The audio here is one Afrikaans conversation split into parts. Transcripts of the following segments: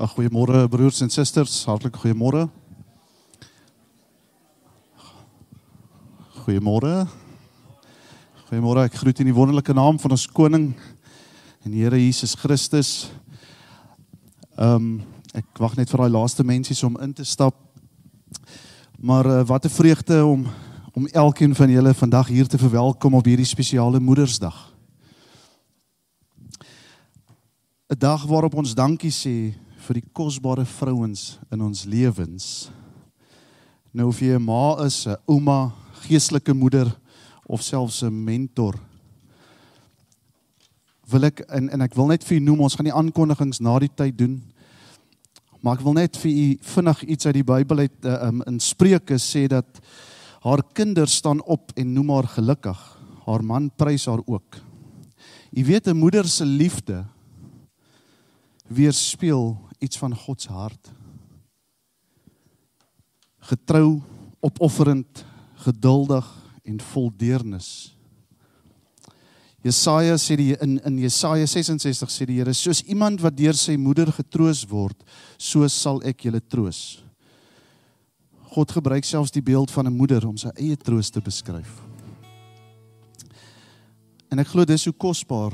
Goeiemôre broers en susters, hartlik goeiemôre. Goeiemôre. Goeiemôre, ek groet in die wonderlike naam van ons koning en Here Jesus Christus. Ek wag net vir daai laaste mensies om in te stap. Maar wat 'n vreugde om elkeen van julle vandag hier te verwelkom op hierdie spesiale Moedersdag. 'n Dag waarop ons dankie sê vir die kosbare vrouens in ons lewens. Nou of jy 'n ma is, 'n ouma, geestelike moeder of selfs 'n mentor, wil ek, en ek wil net vir u noem, ons gaan die aankondigings na die tyd doen, maar ek wil net vir u vinnig iets uit die Bybel uit in Spreuke sê dat haar kinders staan op en noem haar gelukkig, haar man prys haar ook. U weet, 'n moeder se liefde weerspieël iets van God se hart. Getrou, opofferend, geduldig en vol deernis. Jesaja sê in Jesaja 66 sê die Here, soos iemand wat deur sy moeder getroos word, so sal ek julle troos. God gebruik selfs die beeld van 'n moeder om sy eie troos te beskryf. En ek glo dis hoe kosbaar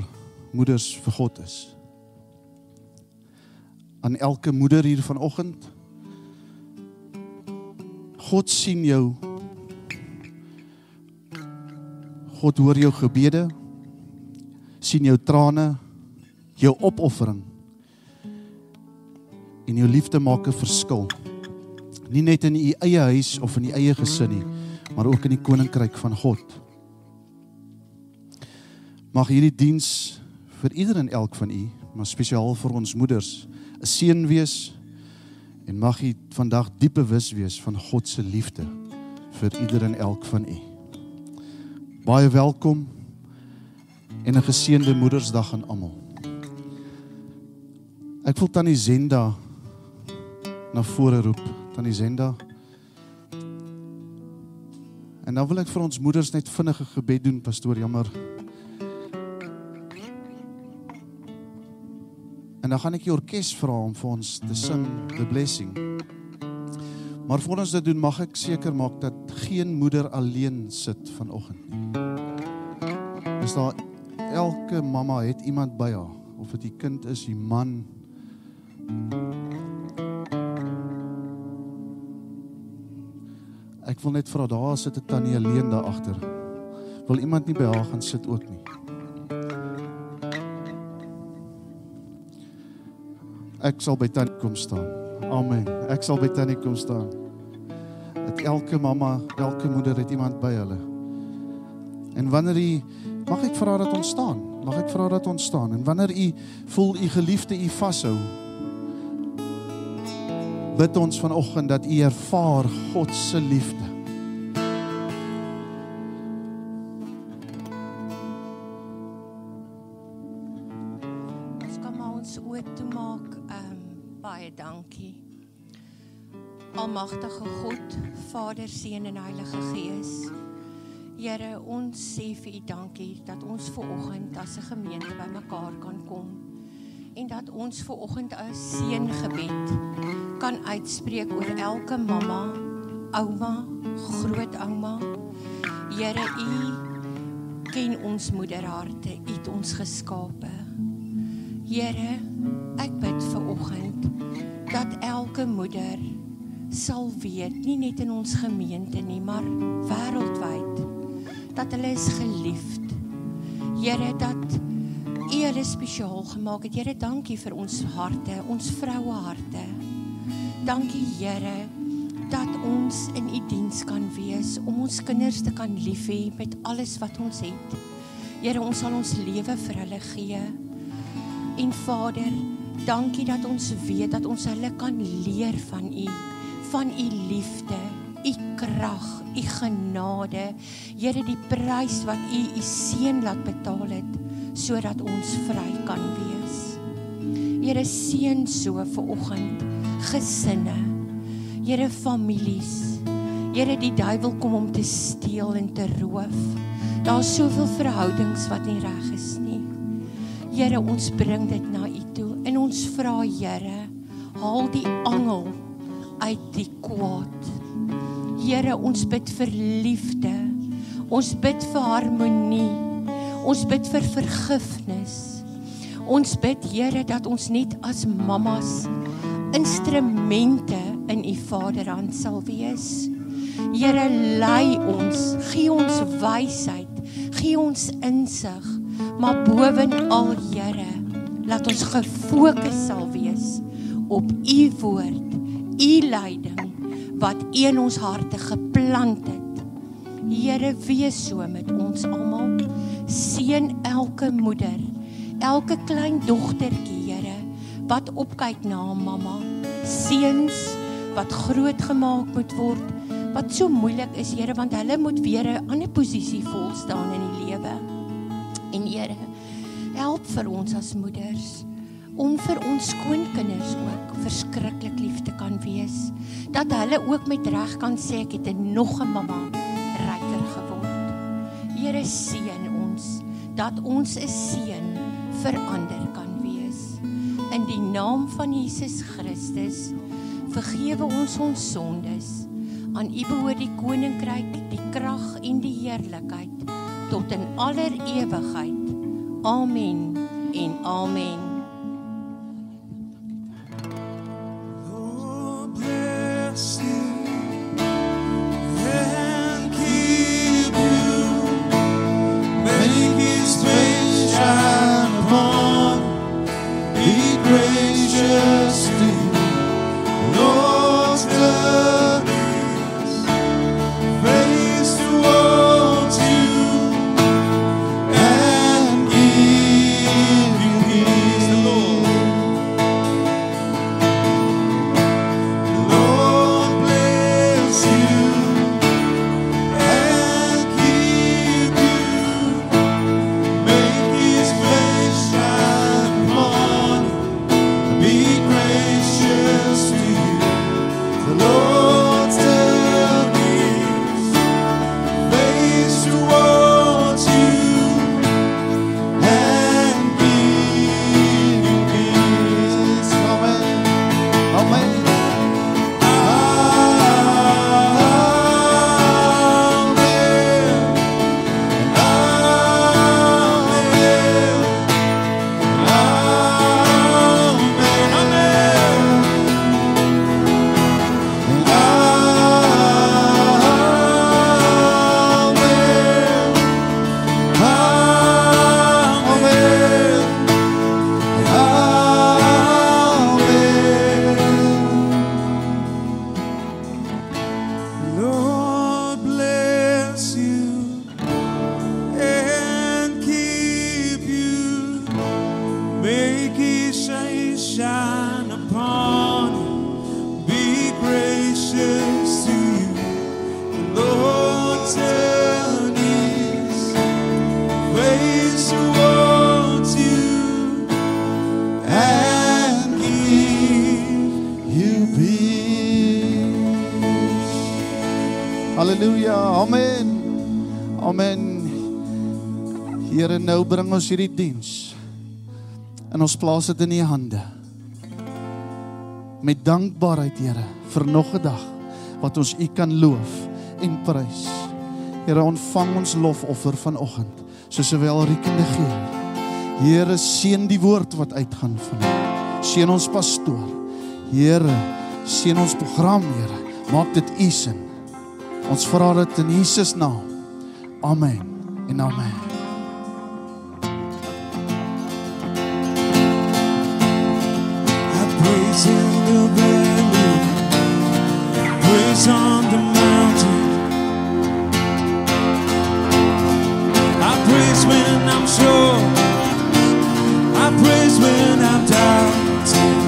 moeders vir God is. Aan elke moeder hier vanoggend, God sien jou, God hoor jou gebede, sien jou trane, jou opoffering, en jou liefde maak 'n verskil. Nie net in u eie huis of in die eie gesin nie, maar ook in die koninkryk van God. Mag hierdie diens vir ieder en elk van u, maar spesiaal vir ons moeders, 'n seën wees, en mag u vandag diep bewus wees van God se liefde vir ieder en elk van u. Baie welkom en 'n geseënde Moedersdag aan almal. Ek wil Tannie Zenda na vore roep. Tannie Zenda. En dan wil ek vir ons moeders net vinnige gebed doen, pastoor, jammer. En dan gaan ek die orkes vra om vir ons te sing The Blessing. Maar voor ons dit doen, mag ek seker maak dat geen moeder alleen sit vanoggend nie. Is daar, elke mamma het iemand by haar, of dit die kind is, die man. Ek wil net vra, daar sit 'n tannie alleen daar agter. Wil iemand nie by haar gaan sit ook nie? Ek sal by Tannie kom staan. Amen. Ek sal by Tannie kom staan. Dat elke mamma, elke moeder het iemand by hulle. En wanneer u, mag ek vra dat ons staan? Mag ek vra dat ons staan? En wanneer u voel u geliefde u vashou, bid ons vanoggend dat u ervaar God se liefde. Ons kan maar ons oë toemaak. Baie dankie. Almagtige God, Vader, Seun en Heilige Gees. Here, ons sê vir u dankie dat ons vanoggend as 'n gemeente bymekaar kan kom en dat ons vanoggend 'n seëngebed kan uitspreek oor elke mamma, ouma, grootouma. Here, u ken ons moederharte, u het ons geskape. Here, ek bid vanoggend dat elke moeder sal weet, nie net in ons gemeente nie, maar wêreldwyd, dat hulle is geliefd. Here, dat u hulle spesiaal gemaak het. Here, dankie vir ons harte, ons vroueharte. Dankie, Here, dat ons in u diens kan wees, om ons kinders te kan lief hê met alles wat ons het. Here, ons sal ons lewe vir hulle gee. En Vader, dankie dat ons weet, dat ons hulle kan leer van u liefde, u krag, u genade. Here, die prys wat u seun laat betaal het, sodat ons vry kan wees. Here, seën so vanoggend gesinne. Here, families. Here, die duiwel kom om te steel en te roof. Daar's soveel verhoudings wat nie reg is nie. Here, ons bring dit na u toe en ons vra, Here, haal die angel uit die kwaad. Here, ons bid vir liefde, ons bid vir harmonie, ons bid vir vergifnis. Ons bid, Here, dat ons net as mammas instrumente in U Vaderhand sal wees. Here, lei ons, gee ons wysheid, gee ons insig, maar bovenal, Here, laat ons gefokus sal wees op U woord, U leiding, wat U in ons harte geplant het. Here, wees so met ons almal. Seën elke moeder, elke klein dogtertjie, Here, wat opkyk na haar mamma. Seuns wat groot gemaak moet word, wat so moeilik is, Here, want hulle moet weer 'n ander posisie volstaan in die lewe. En Here, help vir ons as moeders, om vir ons skoonkinders ook verskriklik lief te kan wees, dat hulle ook met reg kan sê, ek het nog 'n mamma ryker geword. Here, seën ons, dat ons 'n seën vir ander kan wees. In die naam van Jesus Christus, vergewe ons sondes. Aan U behoort die koninkryk, die krag en die heerlikheid, tot in aller ewigheid. Amen en amen. Halleluja, amen. Amen. Here, nou bring ons hierdie diens en ons plaas dit in U hande. Met dankbaarheid, Here, vir nog 'n dag wat ons U kan loof en prys. Here, ontvang ons lofoffer vanoggend, soos sowel riekende geur. Here, seën die woord wat uitgaan van U. Seën ons pastoor. Here, seën ons program, Here. Maak dit U sin. Ons vra dit in Jesus naam. Amen en amen. Praise in the valley, praise on the mountain. I praise when I'm sure, I praise when I'm doubting.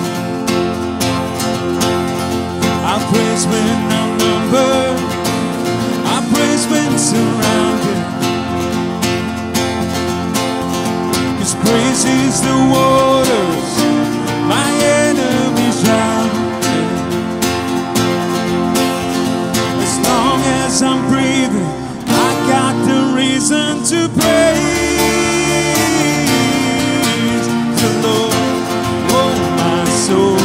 I praise when I'm numbered, I praise when surrounded. 'Cause praise is the waters my enemies drowning. As long as I'm breathing, I got the reason to praise the Lord. Oh, my soul,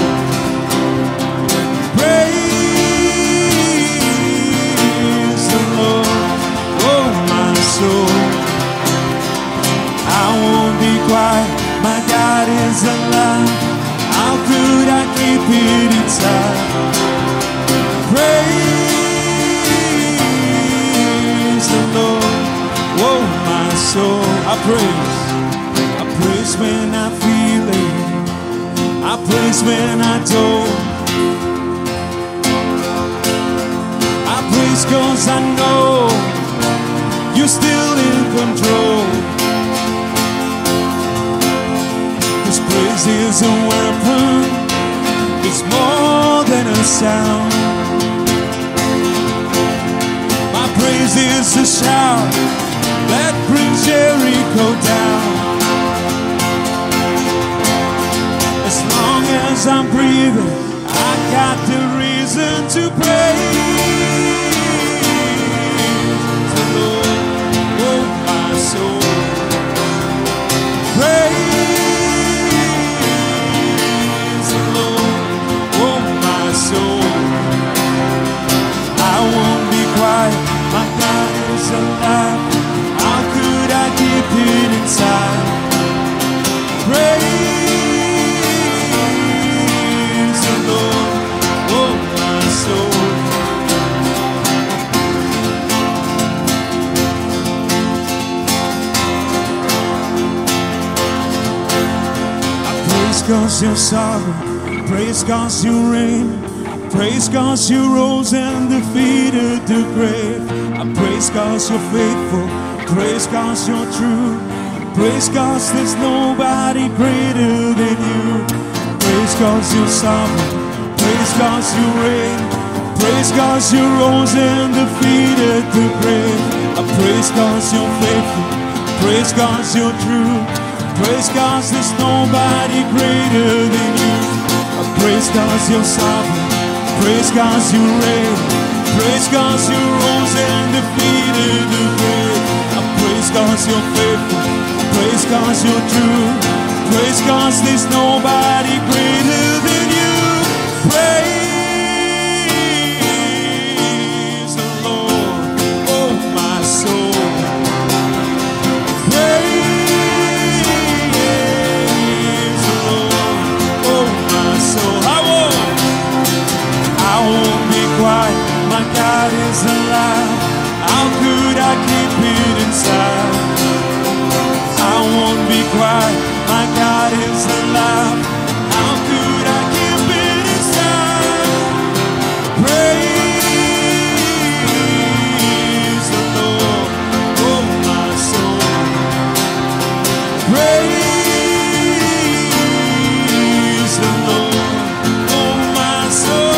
is alive. How could I keep it inside? Praise the Lord, oh my soul. I praise when I feel it. I praise when I don't. I praise 'cause I know you're still in control. 'Cause praise is a weapon, it's more than a sound. My praise is a shout that brings Jericho down. As long as I'm breathing, I got the reason to praise the Lord, oh my soul. Praise the Lord, oh my soul. I won't be quiet, my God is alive. How could I keep it inside? Praise the Lord, oh my soul. I praise 'cause you're sovereign, praise 'cause you reign, praise 'cause you rose and defeated the grave. I praise 'cause you're faithful, praise 'cause you're true, praise 'cause there's nobody greater than you. Praise 'cause you're sovereign, praise 'cause you reign, praise 'cause you rose and defeated the grave. I praise 'cause you're faithful, praise 'cause you're true, praise 'cause there's nobody greater than you. I praise 'cause you're sovereign, praise 'cause you reign, praise 'cause you rose and defeated the grave. I praise 'cause you're faithful, praise 'cause you're true, praise 'cause there's nobody greater than you. Praise the Lord, oh my soul. Praise the Lord, oh my soul. I won't be quiet, my God is alive. How could I keep it inside? I won't be quiet, my God is alive. How could I keep it inside? Praise the Lord, oh my soul. Praise the Lord, oh my soul.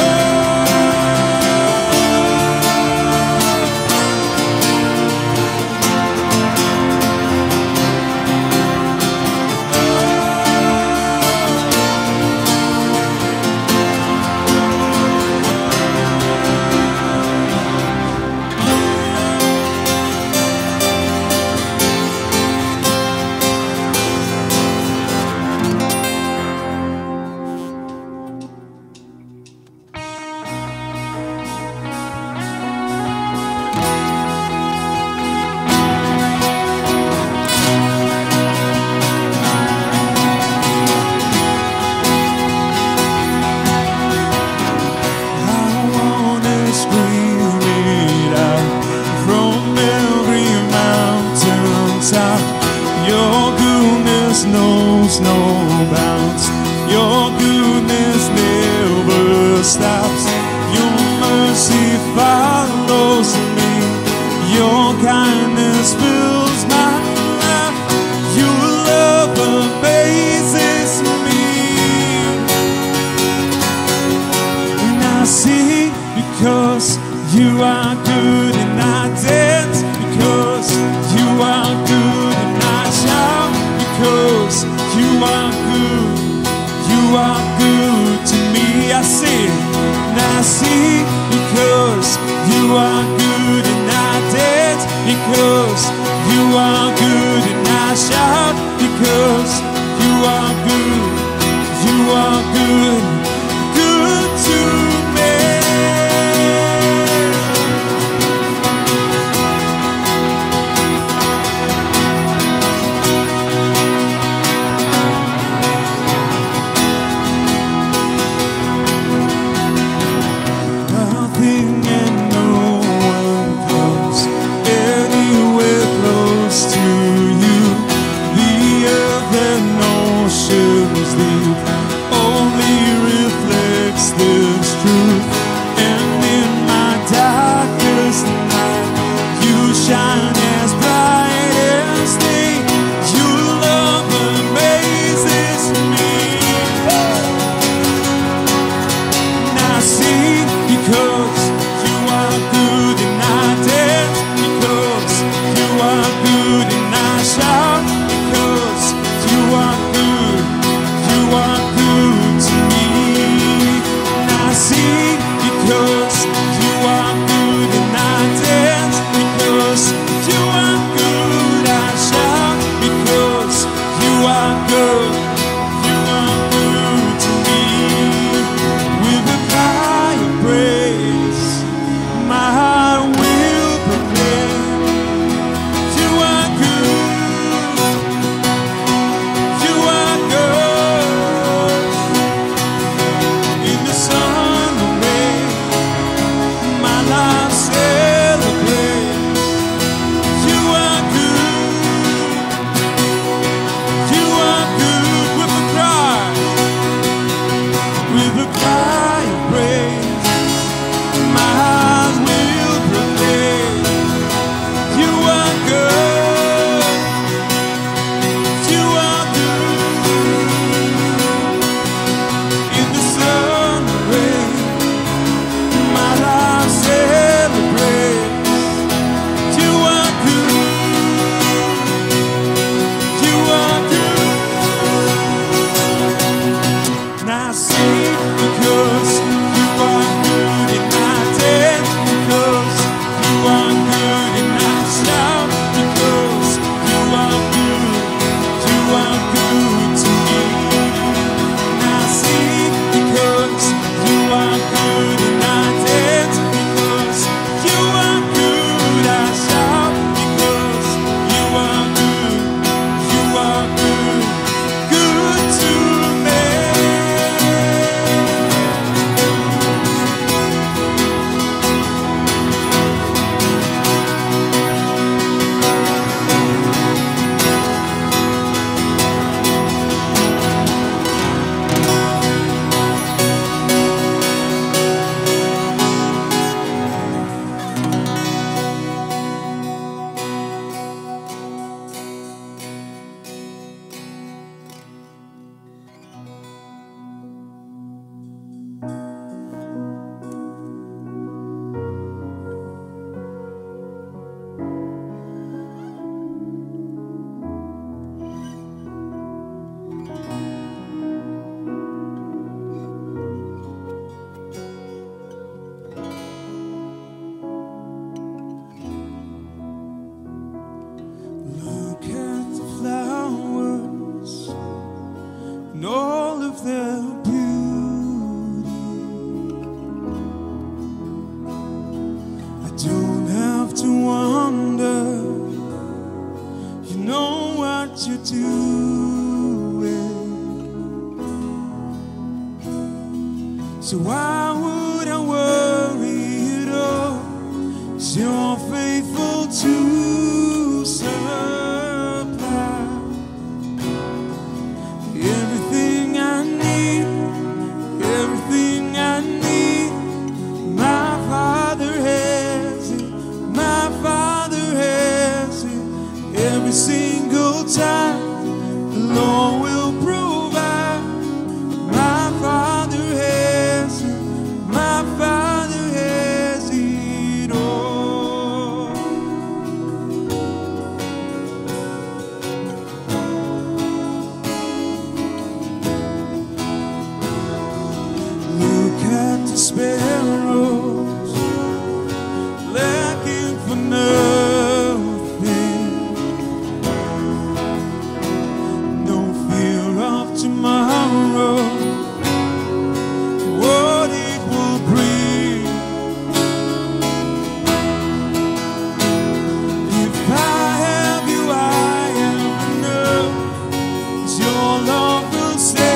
Knows no bounds. Your goodness never stops. Your mercy follows me. Your kindness fills my life. Your love amazes me. And I sing because you are good, and I dance because you are good, and I shout because you are good, you are good to me. I sing and I sing because you are good, and I dance because you are good, and I shout because you are good, you are good, good to me. do it. So why would I worry at all? 'Cause you're faithful to supply everything I need, everything I need. My Father has it, my Father has it. Every single time the Lord will provide. My Father has it, my Father has it all. Look at the sparrows, lacking for nothing. No fear of tomorrow, what it will bring. If I have you, I am enough. 'Cause your love will satisfy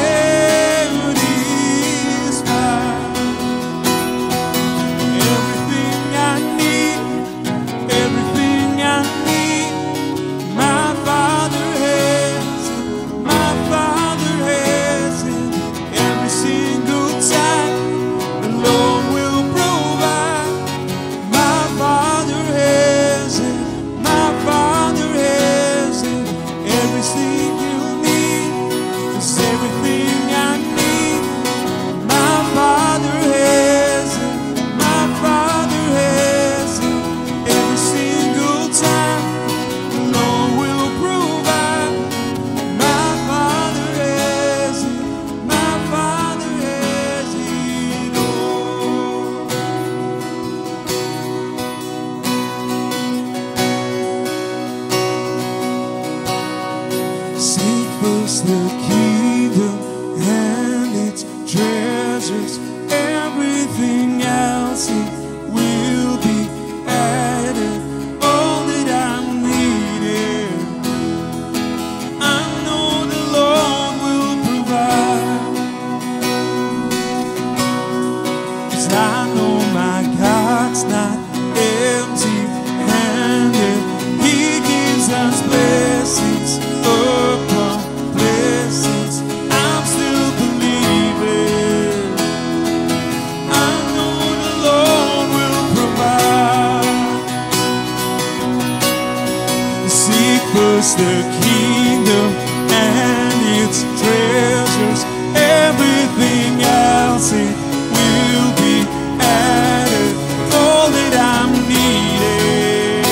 everything I need, everything I need. My Father has it, my Father has it. Every single time the Lord will provide. My Father has it, my Father has it. Everything you need is everything I need. My Father has it, my Father has it. Every single time the Lord will provide. My Father has it, my Father has it all. Seek first the kingdom and its treasures. Everything else it will be added. All that I'm needing, I know the Lord will provide. 'Cause I know my God's not empty-handed. He gives us blessings upon blessings. I'm still believing. I know the Lord will provide. Seek first the kingdom and its treasures. Everything else it will be added. All that I'm needing,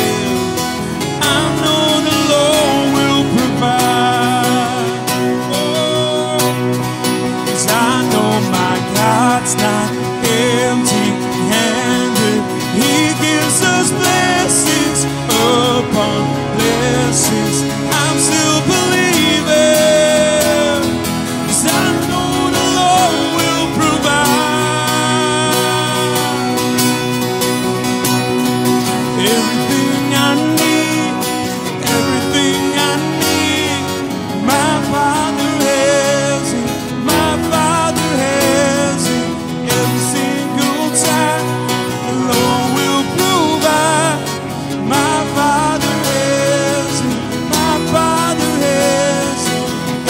I know the Lord will provide. Oh, 'cause I know my God's not empty-handed. He gives us blessings upon blessings. I'm still believing, 'cause I know the Lord will provide. Everything I need, everything I need. My Father has it, my Father has it. Every single time the Lord will provide. My Father has it, my Father has it.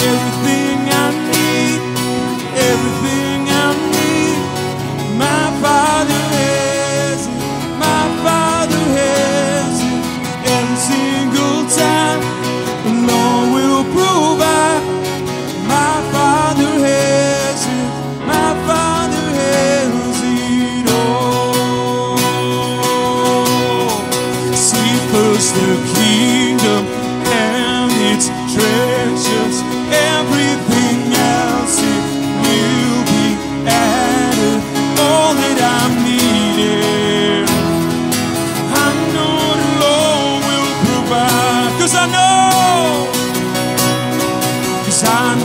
Everything I need, everything I need. My Father has it, my Father has it. Every single time the Lord will provide. My Father has it, my Father has it all. Seek first the kingdom and its treasures. Everything else it will be added. All that I'm needing, I know the Lord will provide. 'Cause I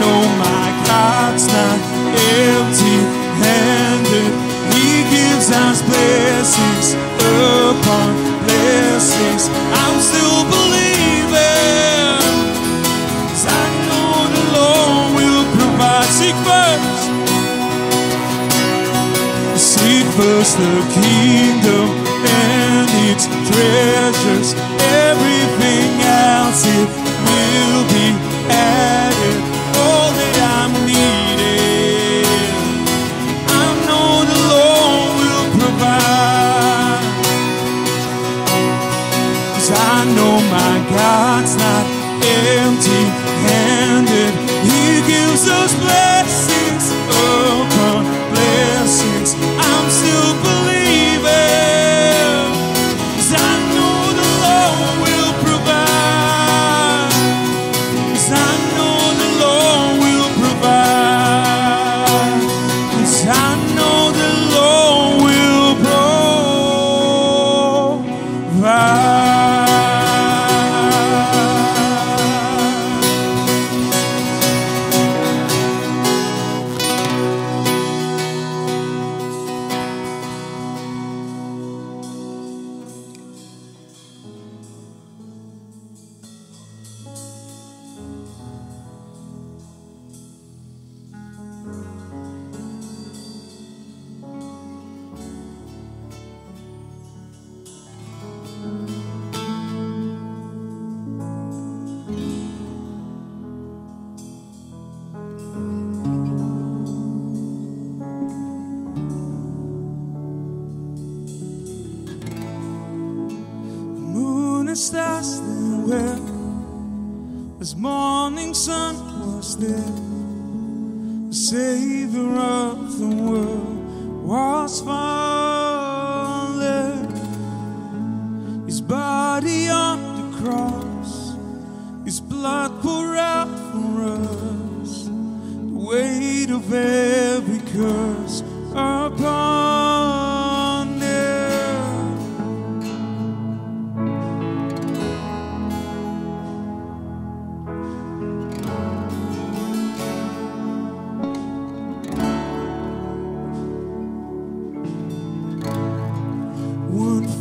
know my God's not empty-handed. He gives us blessings upon blessings. I'm still believing, 'cause I the kingdom and its treasures. Everything else it will be added. All that I'm needing, I know the Lord will provide. 'Cause I know my God's not empty-handed. He gives us blessings upon blessings. I'm still believing, 'cause I know the Lord will provide. 'Cause I know the Lord will provide. 'Cause I know the Lord will provide. Stars then where as morning sun was there, the Savior of the world was fallen. His body on the cross, His blood poured out for us, the weight of every curse upon them.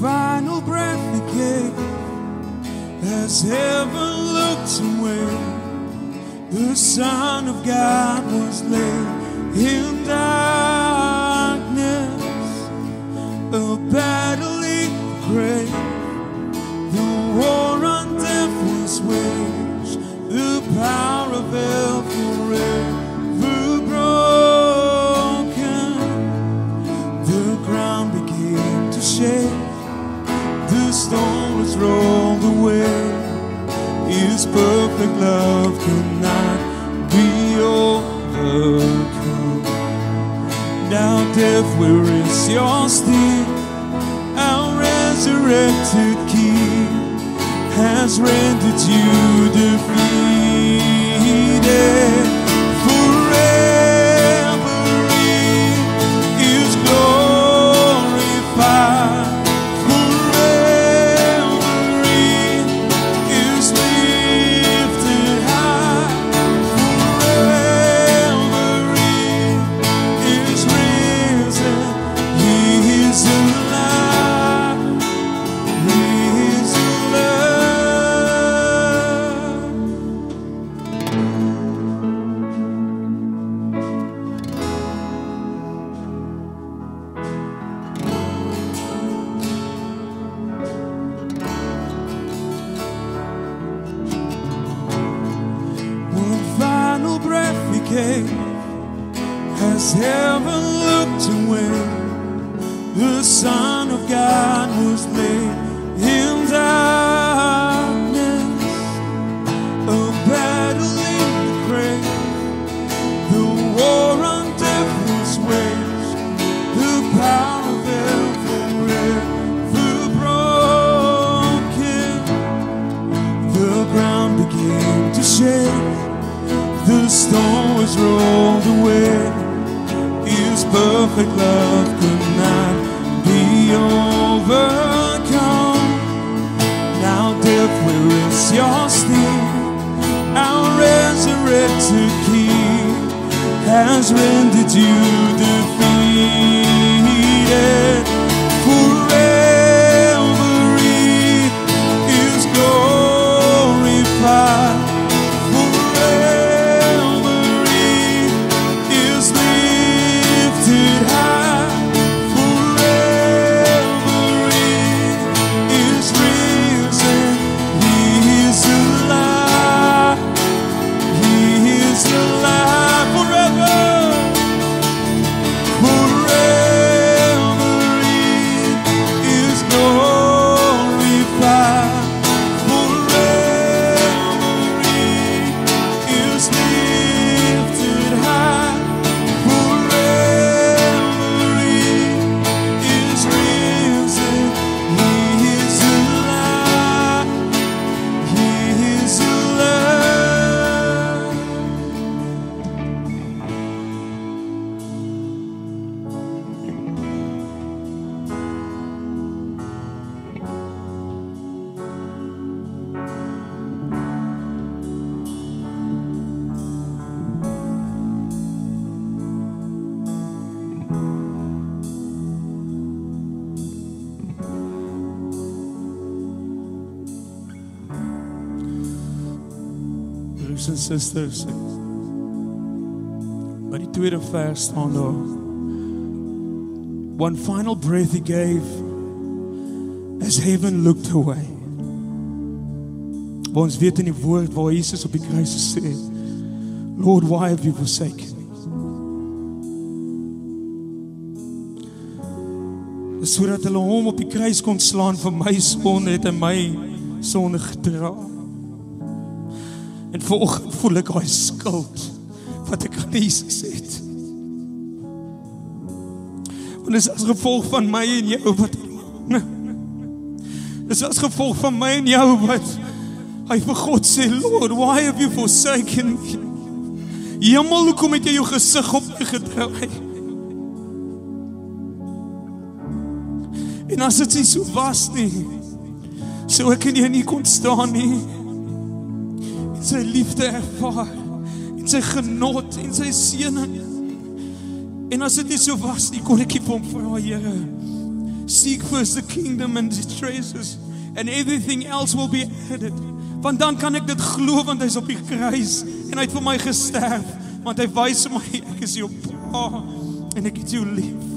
Final breath He gave as heaven looked away. The Son of God was laid in darkness, a battle in the grave. The war on death was waged, the power of hell forever broken. The ground began to shake, the stone was rolled away. His perfect love could not be overcome. Now death, where is your sting? Our resurrected King has rendered you defeated. Forever He is glorified. As heaven looked away, the Son of God was laid in darkness, a battle in the grave. The war on death was waged, the power of hell forever broken. The ground began to shake, the stone was rolled away. His perfect love could not be overcome. Now death, where is your sting? Our resurrected King has rendered you defeated. Forever He is glorified. Forever broers en susters. By die tweede vers staan daar. One final breath he gave as heaven looked away. Waar ons weet in die woord waar Jesus op die kruis sê, Lord, why have you forsaken me? Sodat hulle hom op die kruis kon slaan vir my sonde, het hy my sonde gedra. En vanoggend voel ek daai skuld wat ek aan Jesus het. Want dit is as gevolg van my en jou wat dit is as gevolg van my en jou wat hy vir God sê, Lord, why have you forsaken me? Hemel, hoekom het jy jou gesig op my gedraai? En as dit nie so was nie, sou ek en jy nie kon staan nie, en sy liefde ervaar, en sy genot, en sy seëning. En as dit nie so was nie, kon ek nie vir hom vra, Here, seek first the kingdom and its treasures, and everything else will be added. Want dan kan ek dit glo, want hy is op die kruis, en hy het vir my gesterf, want hy wys vir my, ek is jou pa, en ek het jou lief.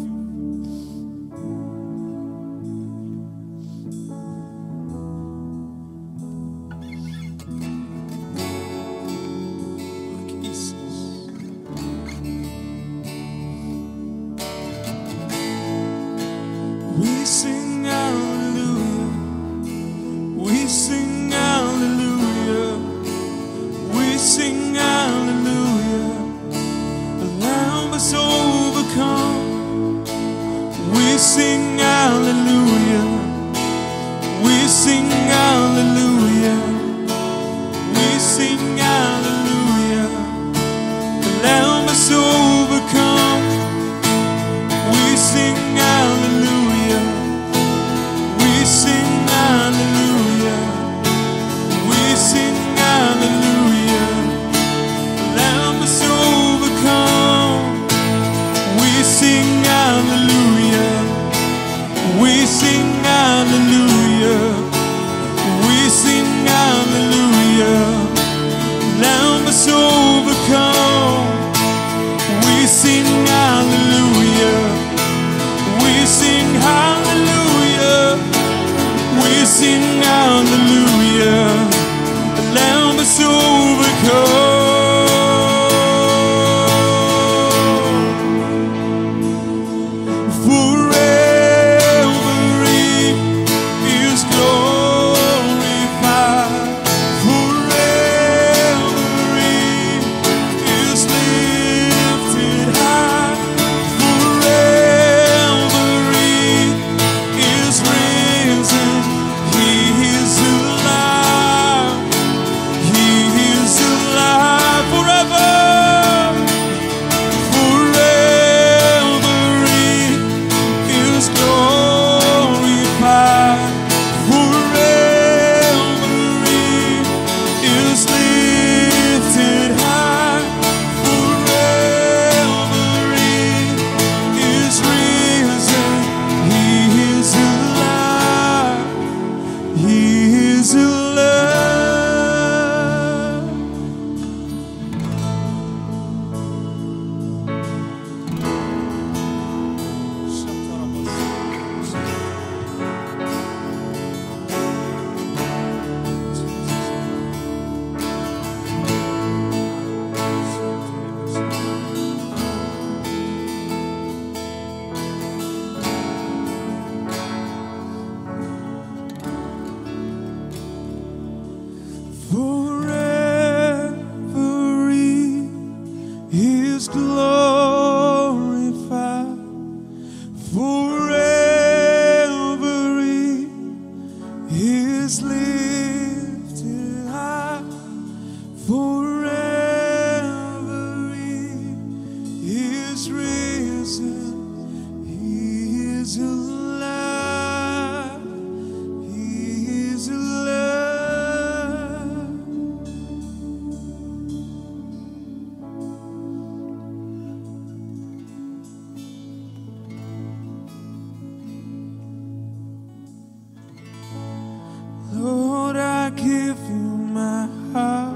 Lord, I give you my heart.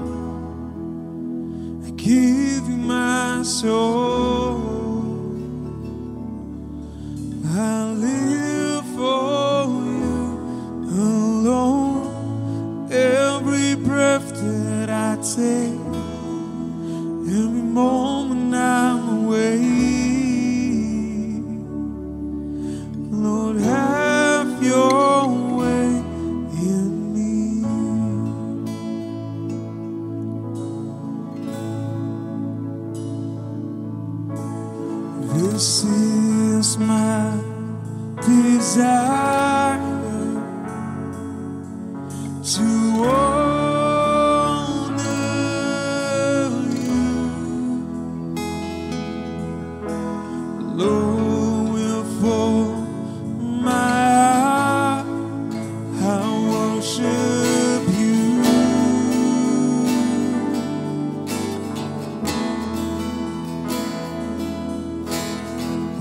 desire to honor you. Lord, will for my heart I worship you.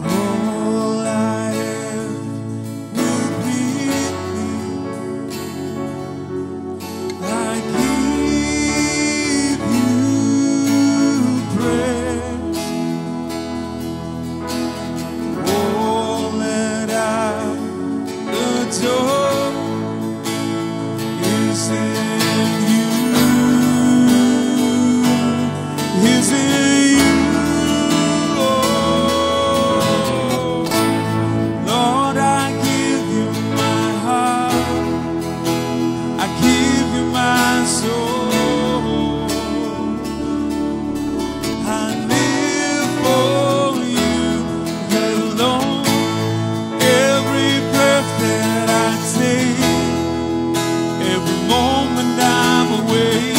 All I have would be I give you praise. All that I adore is in you. Is in you, Lord. Lord, I give you my heart. I give you my soul. I live for you alone. Every breath that I take, every moment I'm awake.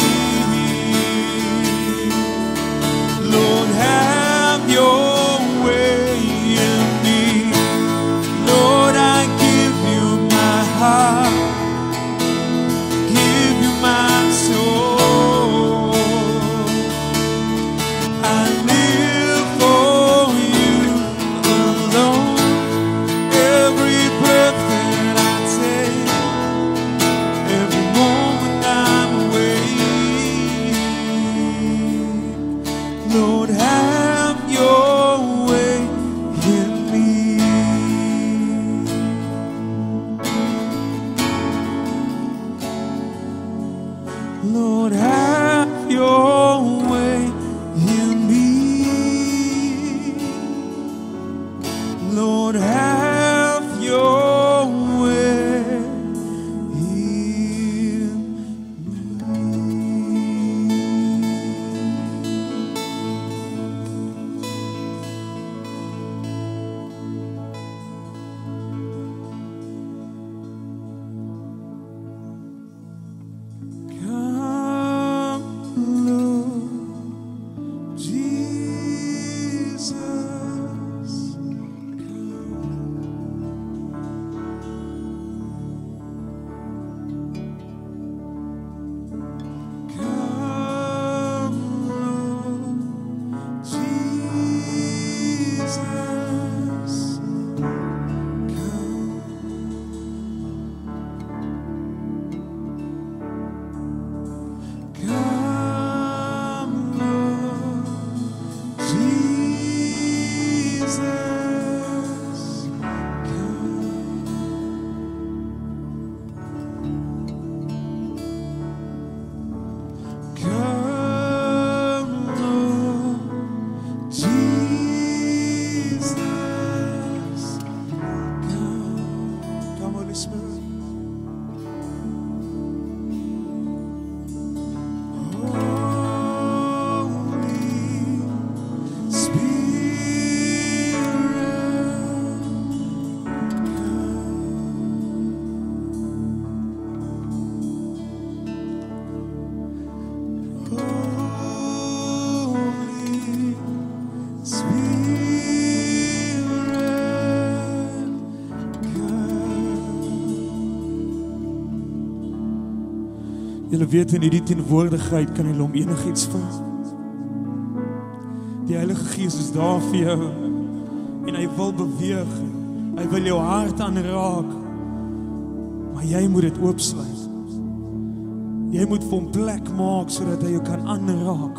Lord, have your way in me. Lord, I give you my heart. Give you my soul. I live for you alone. Every breath that I take, every moment I'm awake. Lord, have your way in me. Lord, have your way in me. Lord, have your way in Come, Lord Jesus. Come, Lord Jesus. Come, Lord Jesus. Come, Lord Jesus. Come, Holy Spirit. Holy Julle weet in hierdie teenwoordigheid kan jy hom enigiets vra. Die Heilige Gees is daar vir jou en hy wil beweeg. Hy wil jou hart aanraak. Maar jy moet dit oopsluit. Jy moet vir hom plek maak sodat hy jou kan aanraak.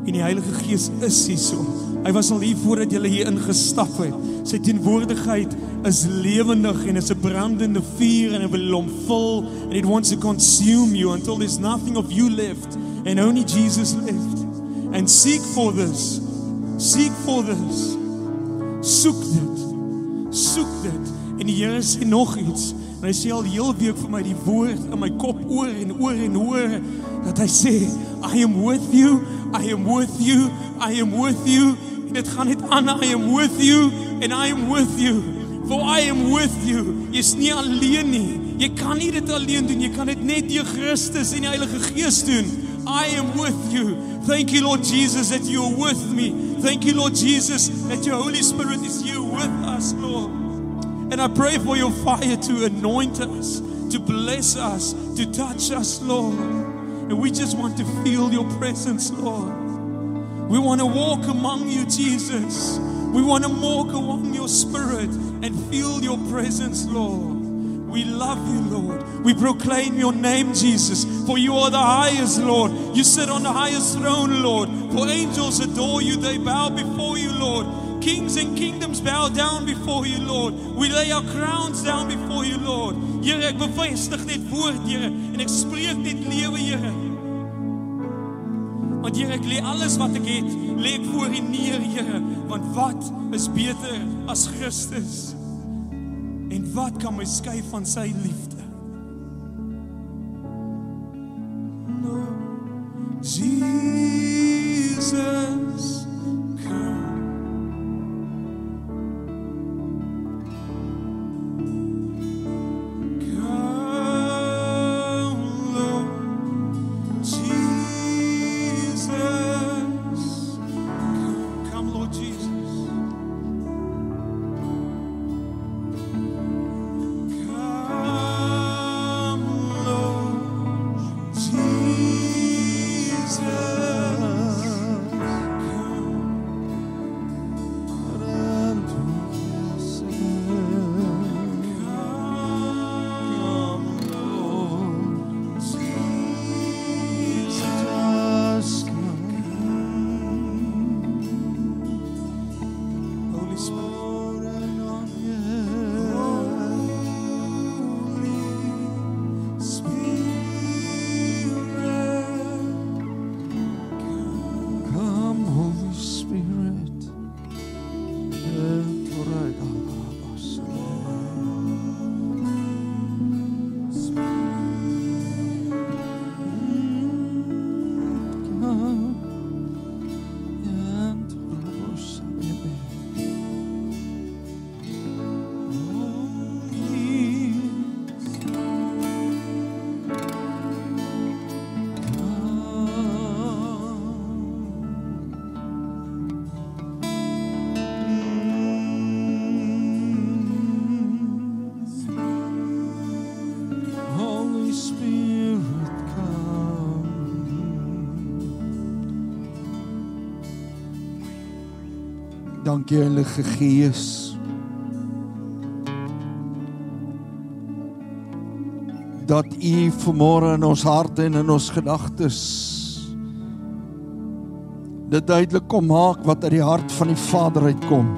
En die Heilige Gees is hier so. Hy was al hier voordat jy hier ingestap het. Sy teenwoordigheid is lewendig en is 'n brandende vuur en hy wil hom vul and it wants to consume you until there's nothing of you left and only Jesus left. And seek for this. Seek for this. Soek dit. Soek dit. En die Here sê nog iets. En hy sê al die hele week vir my die woord in my kop oor en oor en oor dat hy sê I am with you, I am with you, I am with you. En dit gaan net aan I am with you and I am with you. For I am with you. Jy's nie alleen nie. Jy kan nie dit alleen doen. Jy kan dit net deur Christus en die Heilige Gees doen. I am with you. Thank you, Lord Jesus, that you are with me. Thank you, Lord Jesus, that your Holy Spirit is here with us, Lord. And I pray for your fire to anoint us, to bless us, to touch us, Lord. And we just want to feel your presence, Lord. We want to walk among you, Jesus. We want to walk among your Spirit and feel your presence, Lord. We love you, Lord. We proclaim your name, Jesus, for you are the highest, Lord. You sit on the highest throne, Lord. For angels adore you, they bow before you, Lord. Kings and kingdoms bow down before you, Lord. We lay our crowns down before you, Lord. Here, ek bevestig dit woord, Here, en ek spreek dit lewe, Here. Want Here, ek lê alles wat ek het, lê ek voor U neer, Here. Want wat is beter as Christus? En wat kan my skei van sy liefde? Lord Jesus, come. Come, Lord Jesus. Come, Lord Jesus. Dankie Heilige Gees dat U vanmôre in ons harte en in ons gedagtes dit duidelik kom maak wat uit die hart van die Vader uitkom.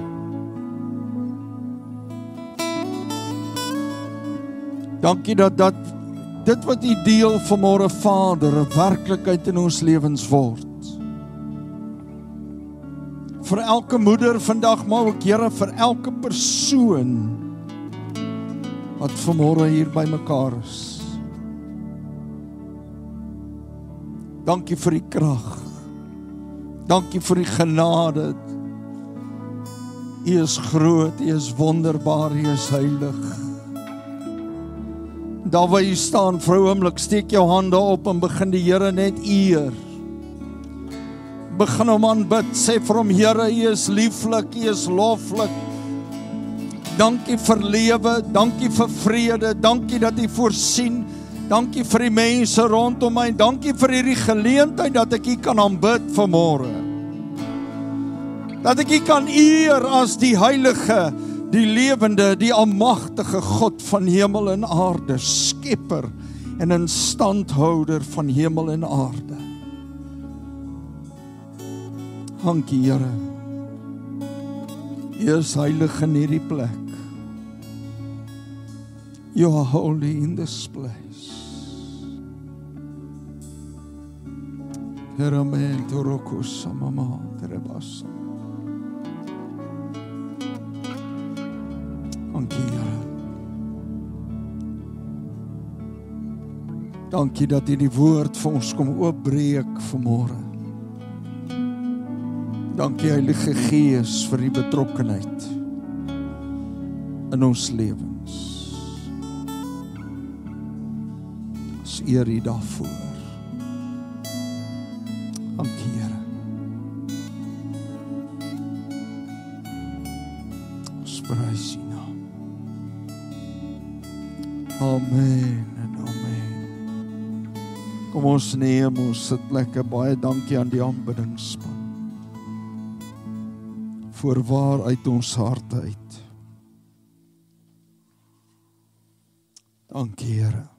Dankie dat dit wat U deel vanmôre Vader 'n werklikheid in ons lewens word. Vir elke moeder vandag, maar ook Here vir elke persoon wat vanmôre hier by mekaar is. Dankie vir die krag. Dankie vir die genade. U is groot, U is wonderbaar, U is heilig. Daar waar U staan, vir 'n oomblik, steek jou hande op en begin die Here net eer. Begin hom aanbid, sê vir hom, Here, U is lieflik, U is loflik. Dankie vir lewe, dankie vir vrede, dankie dat U voorsien, dankie vir die mense rondom my, dankie vir hierdie geleentheid dat ek U kan aanbid vanmôre. Dat ek U kan eer as die heilige, die lewende, die almagtige God van hemel en aarde, skepper en instandhouder van hemel en aarde. Dankie Here. U is heilig in hierdie plek. You are holy in this place. Here amen, toroko samama, terebasa. Dankie Here. Dankie dat U die woord vir ons kom oopbreek vanmôre. Dankie Heilige Gees vir die betrokkenheid. in ons lewens. Ons eer U daarvoor. Dankie, Here. Ons prys U naam. Amen en amen. Kom ons neem ons sitplekke. Baie dankie aan die aanbiddingspan. Voorwaar uit ons harte uit. Dankie, Here.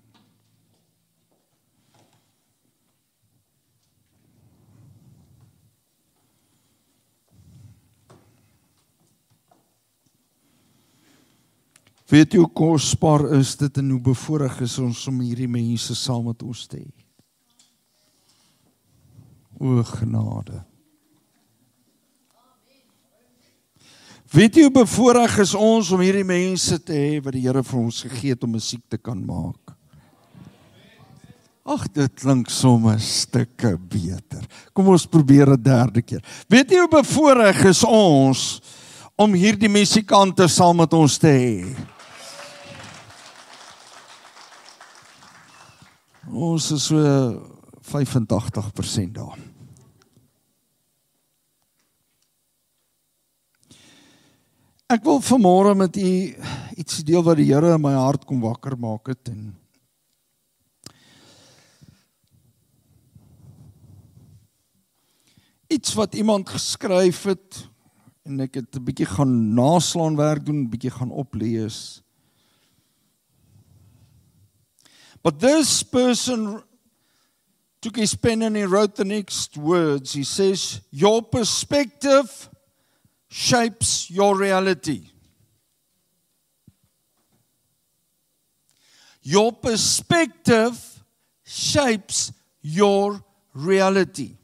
Weet jy hoe kosbaar is dit en hoe bevoorreg is ons om hierdie mense saam met ons te hê? O genade. Weet jy hoe bevoorreg is ons om hierdie mense te hê wat die Here vir ons gegee het om musiek te kan maak? Ag, dit klink sommer stukke beter. Kom ons probeer 'n derde keer. Weet jy hoe bevoorreg is ons om hierdie musikante saam met ons te hê? Ons is so 85% daar. Ek wil vanmôre met u iets deel wat die Here in my hart kom wakker maak het en iets wat iemand geskryf het en ek het 'n bietjie gaan naslaan werk doen, 'n bietjie gaan oplees. But this person took his pen and he wrote the next words. He says, your perspective shapes your reality. Your perspective shapes your reality.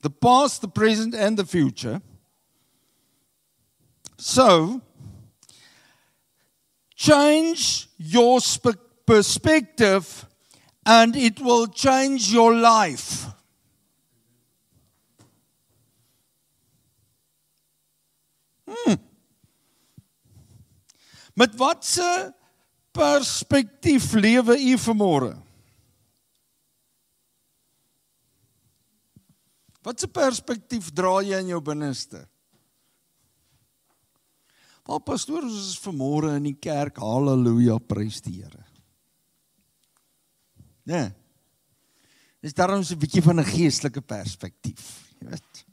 The past, the present, and the future. So, change your perspective and it will change your life. Met watse perspektief lewe u vanmôre? Watse perspektief dra jy in jou binneste? Wel pastoor, ons is vanmôre in die kerk, halleluja, prys die Here. Nee. Dis daarom so 'n bietjie van 'n geestelike perspektief, jy weet.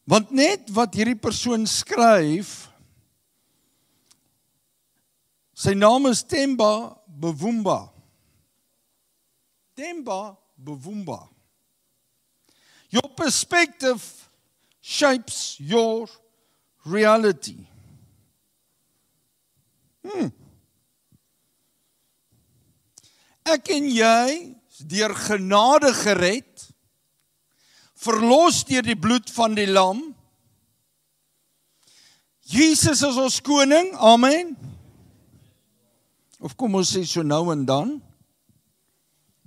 Want net wat hierdie persoon skryf, sy naam is Temba Bavuma. Temba Bavuma. Your perspective shapes your reality. Ek en jy is deur genade gered, verlos deur die bloed van die lam. Jesus is ons koning, amen. Of kom ons sê so nou en dan,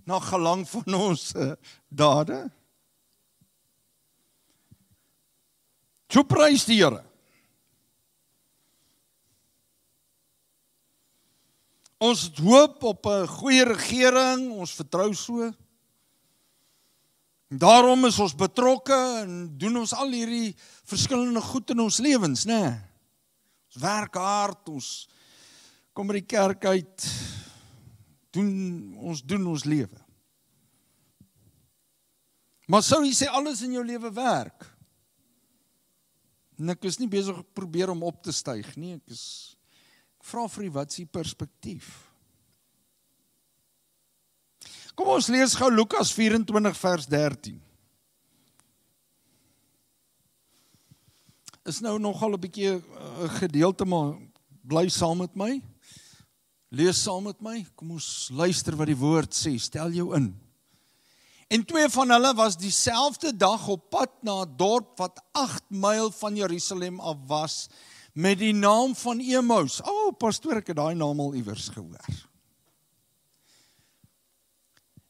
na gelang van ons dade. So prys die Here. Ons het hoop op 'n goeie regering, ons vertrou so. Daarom is ons betrokke en doen ons al hierdie verskillende goed in ons lewens, né? Ons werk hard, ons kom by die kerk uit, doen ons lewe. Maar sou jy sê alles in jou lewe werk? En ek is nie besig probeer om op te styg nie, ek vra vir u, wat is die perspektief? Kom ons lees gou Lukas 24 vers 13. Is nou nogal 'n bietjie 'n gedeelte, maar bly saam met my. Lees saam met my. Kom ons luister wat die woord sê. Stel jou in. En 2 van hulle was dieselfde dag op pad na 'n dorp wat 8 myl van Jerusalem af was, met die naam van Emmaus. Pastoor, ek het daai naam al iewers gehoor.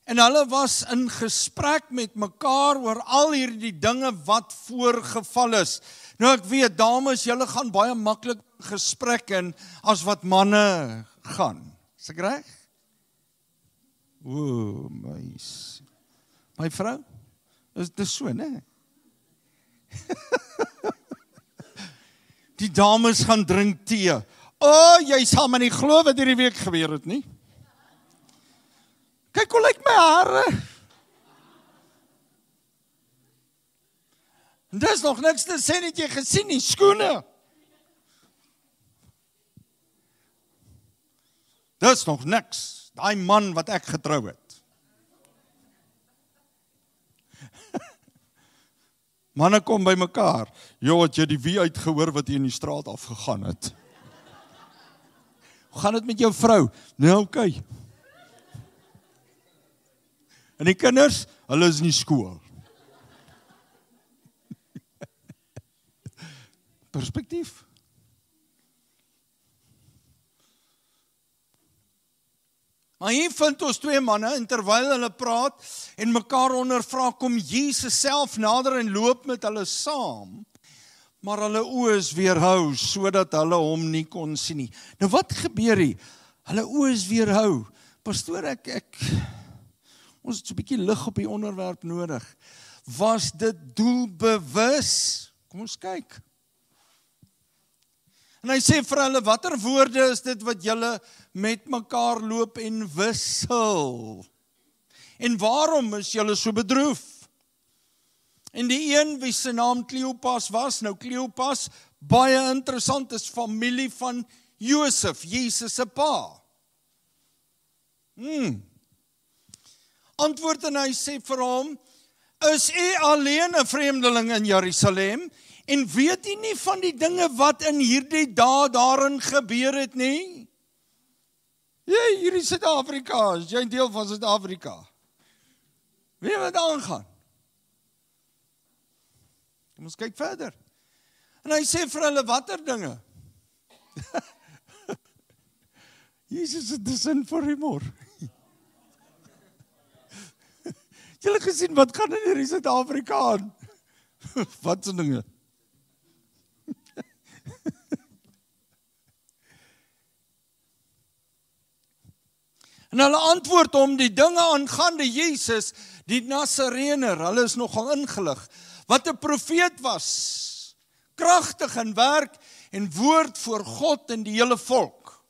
En hulle was in gesprek met mekaar oor al hierdie dinge wat voorgeval is. Nou ek weet, dames, julle gaan baie maklik gesprek in as wat manne gaan. Is ek reg? O, my vrou? Is dit so, né? Die dames gaan drink tee. O, jy sal my nie glo wat hierdie week gebeur het nie. Kyk hoe lyk my hare. En dis nog niks te sê, het jy gesien die skoene. Dis nog niks. Daai man wat ek getrou het. Manne kom by mekaar. Jo, het jy die wie uitgehoor wat hier in die straat afgegaan het? Hoe gaan dit met jou vrou? Nou, okay. En die kinders, hulle is nie skool. Perspektief. Maar hier vind ons twee manne, en terwyl hulle praat en mekaar ondervra, kom Jesus self nader en loop met hulle saam. Maar hulle oë is weerhou, sodat hulle hom nie kon sien nie. Nou wat gebeur hier? Hulle oë is weerhou. Pastoor, ons het so 'n bietjie lig op die onderwerp nodig. Was dit doelbewus? Kom ons kyk. En hy sê vir hulle, watter woorde is dit wat julle met mekaar loop en wissel? En waarom is julle so bedroef? En die een wie se naam Kleopas was, nou Kleopas, baie interessant, is familie van Josef, Jesus se pa. Antwoord en hy sê vir hom, is u alleen 'n vreemdeling in Jerusalem, en weet u nie van die dinge wat in hierdie dae daarin gebeur het nie? Jy, hier is Suid-Afrika, is jy 'n deel van Suid-Afrika? Weet wat aangaan? Kom ons kyk verder. En hy sê vir hulle, watter dinge? Jesus het 'n sin vir humor. Julle gesien wat gaan in hierdie Suid-Afrika aan? Wat so dinge? En hulle antwoord hom die dinge aangaande Jesus, die Nasarener, hulle is nogal ingelig, wat 'n profeet was, kragtig in werk en woord voor God en die hele volk.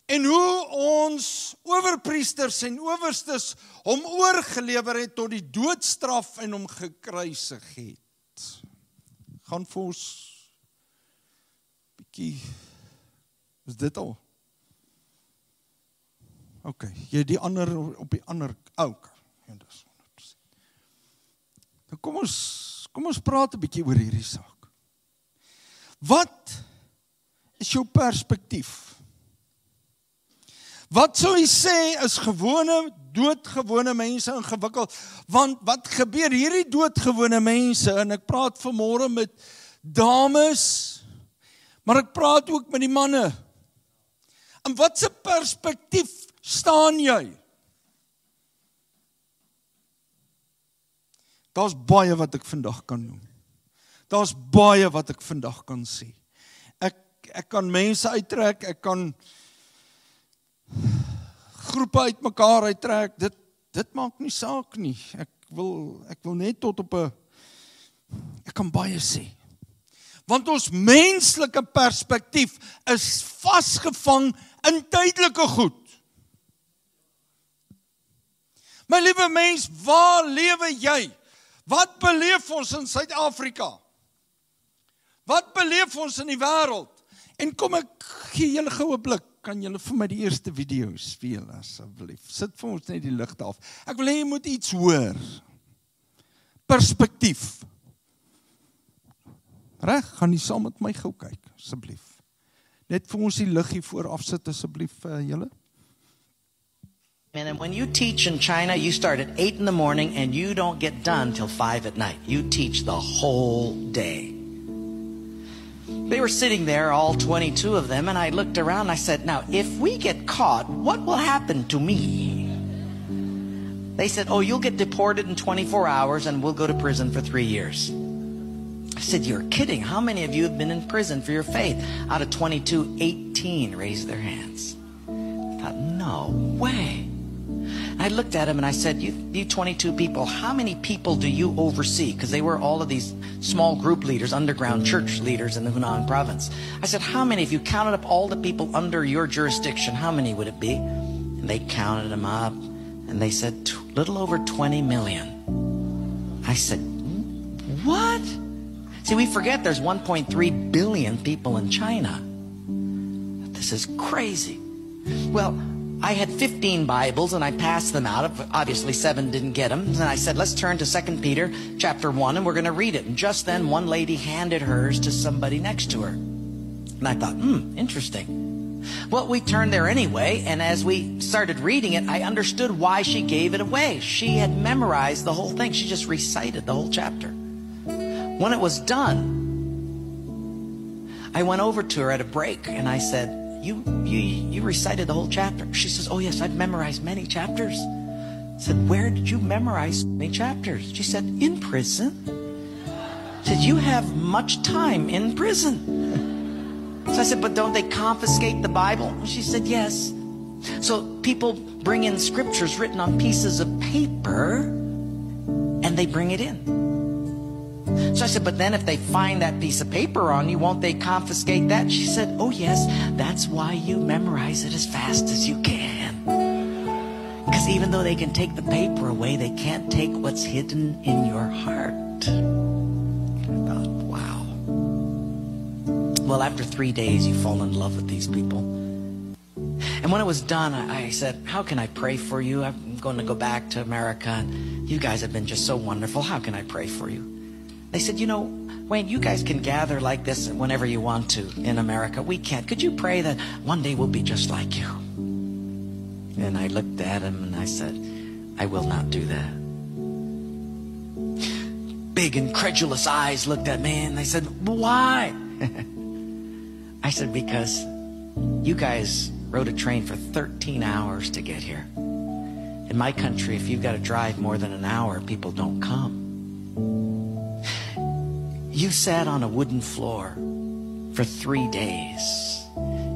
En hoe ons owerpriesters en owerstes hom oorgelewer het tot die doodstraf en hom gekruisig het. Gaan vir ons bietjie, is dit al? Ok, jy die ander op die ander, ok, ja, dis 100%. Nou kom ons praat 'n bietjie oor hierdie saak. Wat is jou perspektief? Wat sou jy sê is doodgewone mense ingewikkeld? Want wat gebeur hierdie doodgewone mense, en ek praat vanmôre met dames, maar ek praat ook met die manne. In wat se perspektief staan jy? Daar's baie wat ek vandag kan noem. Daar's baie wat ek vandag kan sê. Ek kan mense uittrek, ek kan groepe uitmekaar uittrek, dit maak nie saak nie. Ek wil net tot op 'n, ek kan baie sê. Want ons menslike perspektief is vasgevang in tydelike goed. My liewe mens, waar lewe jy? Wat beleef ons in Suid-Afrika? Wat beleef ons in die wêreld? En kom ek gee julle gou 'n blik. Kan julle vir my die eerste video speel asseblief? Sit vir ons net die ligte af. Ek wil hê jy moet iets hoor. Perspektief. Reg, gaan jy saam met my gou kyk, asseblief. Net vir ons die lig hier voor afsit asseblief julle. And when you teach in China, you start at 8 in the morning and you don't get done till 5 at night. You teach the whole day. They were sitting there, all 22 of them, and I looked around and I said, now, if we get caught, what will happen to me? They said, oh, you'll get deported in 24 hours and we'll go to prison for 3 years. I said, you're kidding. How many of you have been in prison for your faith? Out of 22, 18 raised their hands. I thought, no way. I looked at him and I said, you 22 people, how many people do you oversee? Because they were all of these small group leaders, underground church leaders in the Hunan province. I said, how many, if you counted up all the people under your jurisdiction, how many would it be? And they counted them up and they said, little over 20 million. I said, what? See, we forget there's 1.3 billion people in China. This is crazy. Well, I had 15 Bibles and I passed them out. Obviously 7 didn't get them. And I said, let's turn to 2 Peter chapter 1 and we're going to read it. And just then one lady handed hers to somebody next to her. And I thought, interesting. Well, we turned there anyway, and as we started reading it, I understood why she gave it away. She had memorized the whole thing. She just recited the whole chapter. When it was done, I went over to her at a break and I said, you recited the whole chapter. She says, oh yes, I've memorized many chapters. I said, where did you memorize many chapters? She said, in prison. She said, you have much time in prison. So I said, but don't they confiscate the Bible? She said, yes. So people bring in scriptures written on pieces of paper and they bring it in. So I said, but then if they find that piece of paper on you, won't they confiscate that? She said, oh yes, that's why you memorize it as fast as you can. Because even though they can take the paper away, they can't take what's hidden in your heart. I thought, wow. Well, after 3 days, you fall in love with these people. And when it was done, I said, how can I pray for you? I'm going to go back to America. You guys have been just so wonderful. How can I pray for you? They said, you know, Wayne, you guys can gather like this whenever you want to in America. We can't. Could you pray that one day we'll be just like you? And I looked at him and I said, I will not do that. Big incredulous eyes looked at me and they said, why? I said, because you guys rode a train for 13 hours to get here. In my country, if you've got to drive more than an hour, people don't come. You sat on a wooden floor for 3 days.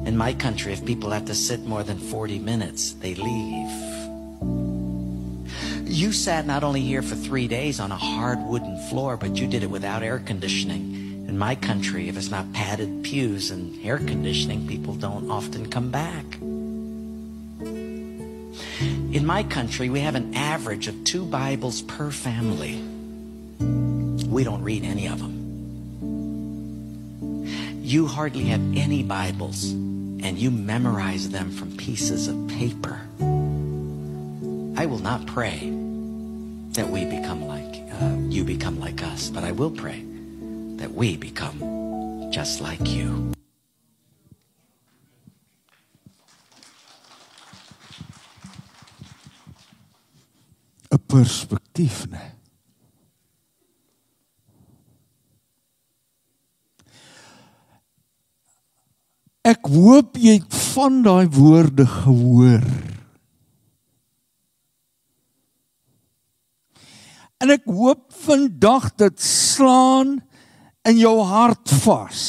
In my country, if people have to sit more than 40 minutes, they leave. You sat not only here for 3 days on a hard wooden floor, but you did it without air conditioning. In my country, if it's not padded pews and air conditioning, people don't often come back. In my country, we have an average of 2 Bibles per family. We don't read any of them. You hardly have any Bibles, and you memorize them from pieces of paper. I will not pray that we become like, you become like us, but I will pray that we become just like you. A perspektief, né? Ek hoop jy het van daai woorde gehoor. En ek hoop vandag dit slaan in jou hart vas.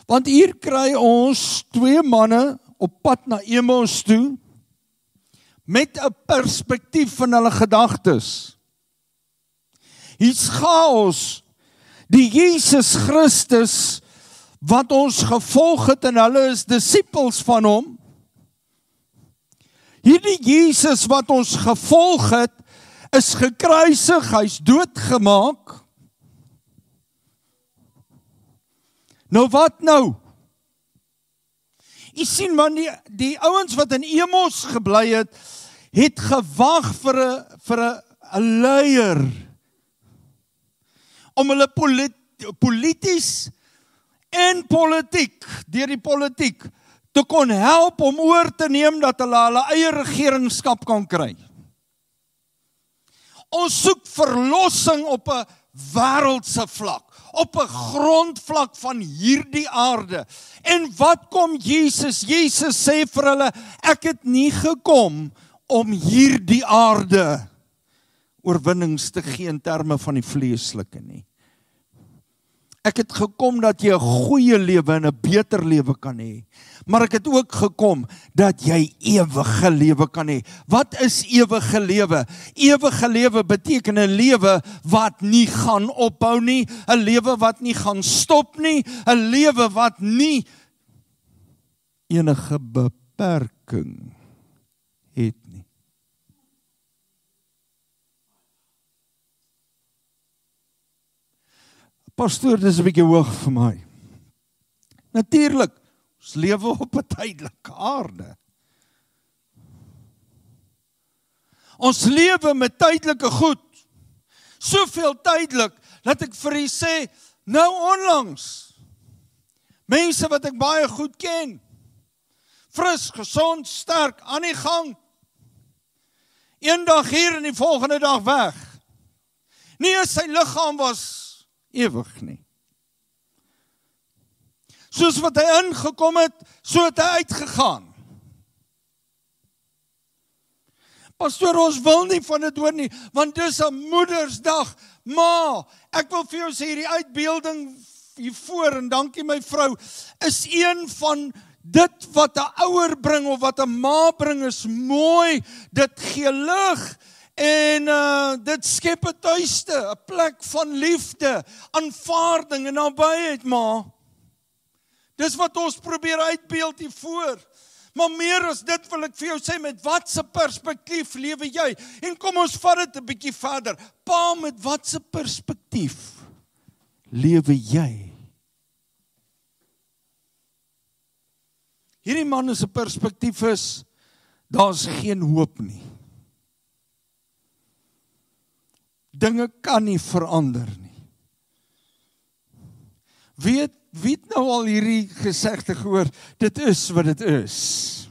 Want hier kry ons 2 manne op pad na Emmaus toe, met 'n perspektief van hulle gedagtes. Hier's chaos. Die Jesus Christus wat ons gevolg het en hulle is disippels van hom. Hierdie Jesus wat ons gevolg het, is gekruisig, hy's doodgemaak. Nou wat nou? Jy sien man, die ouens wat in Emmaus gebly het gewag vir 'n leier om hulle polities en politiek, deur die politiek, te kon help om oor te neem dat hulle eie regeringskap kan kry. Ons soek verlossing op 'n wêreldse vlak. op 'n grondvlak van hierdie aarde. En wat kom Jesus? Jesus sê vir hulle, ek het nie gekom om hierdie aarde oorwinnings te gee in terme van die vleeslike nie. Ek het gekom dat jy 'n goeie lewe en 'n beter lewe kan hê. Maar ek het ook gekom dat jy ewige lewe kan hê. Wat is ewige lewe? Ewige lewe beteken 'n lewe wat nie gaan ophou nie, 'n lewe wat nie gaan stop nie, 'n lewe wat nie enige beperking het nie. Pastoor, dis 'n bietjie hoog vir my. Natuurlik, ons lewe op 'n tydelike aarde. Ons lewe met tydelike goed. Soveel tydelik, dat ek vir u sê, nou onlangs, mense wat ek baie goed ken, fris, gesond, sterk, aan die gang, een dag hier en die volgende dag weg. Nie eens sy liggaam was ewig nie. Soos wat hy ingekom het, so het hy uitgegaan. Pastoor, ons wil nie van dit hoor nie, want dis 'n Moedersdag. Maar, ek wil vir jou sê, hierdie uitbeelding hiervoor, en dankie my vrou, is een van dit wat 'n ouer bring, of wat 'n ma bring, is mooi, dit gee lig, en dit skep 'n tuiste, 'n plek van liefde, aanvaarding en nabyheid, ma. Dis wat ons probeer uitbeeld hiervoor. Maar meer as dit wil ek vir jou sê, met watse perspektief lewe jy? En kom ons vat dit 'n bietjie verder. Pa, met watse perspektief lewe jy? Hierdie man se perspektief is, daar's geen hoop nie. Dinge kan nie verander nie. Wie het nou al hierdie gesegde gehoor, dit is wat dit is.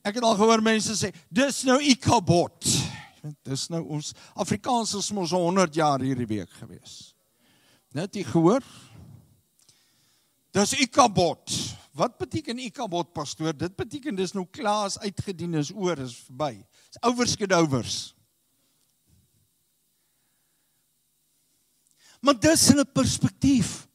Ek het al gehoor mense sê, dis nou Ikabod. Dis nou ons, Afrikaans is ons 100 jaar hierdie week gewees. Net jy gehoor? Dis Ikabod. Wat beteken Ikabod, pastoor? Dit beteken dis nou klaar, is uitgedien, is oor, is verby. Dis ouwerskedouwers. Maar dis hulle perspektief.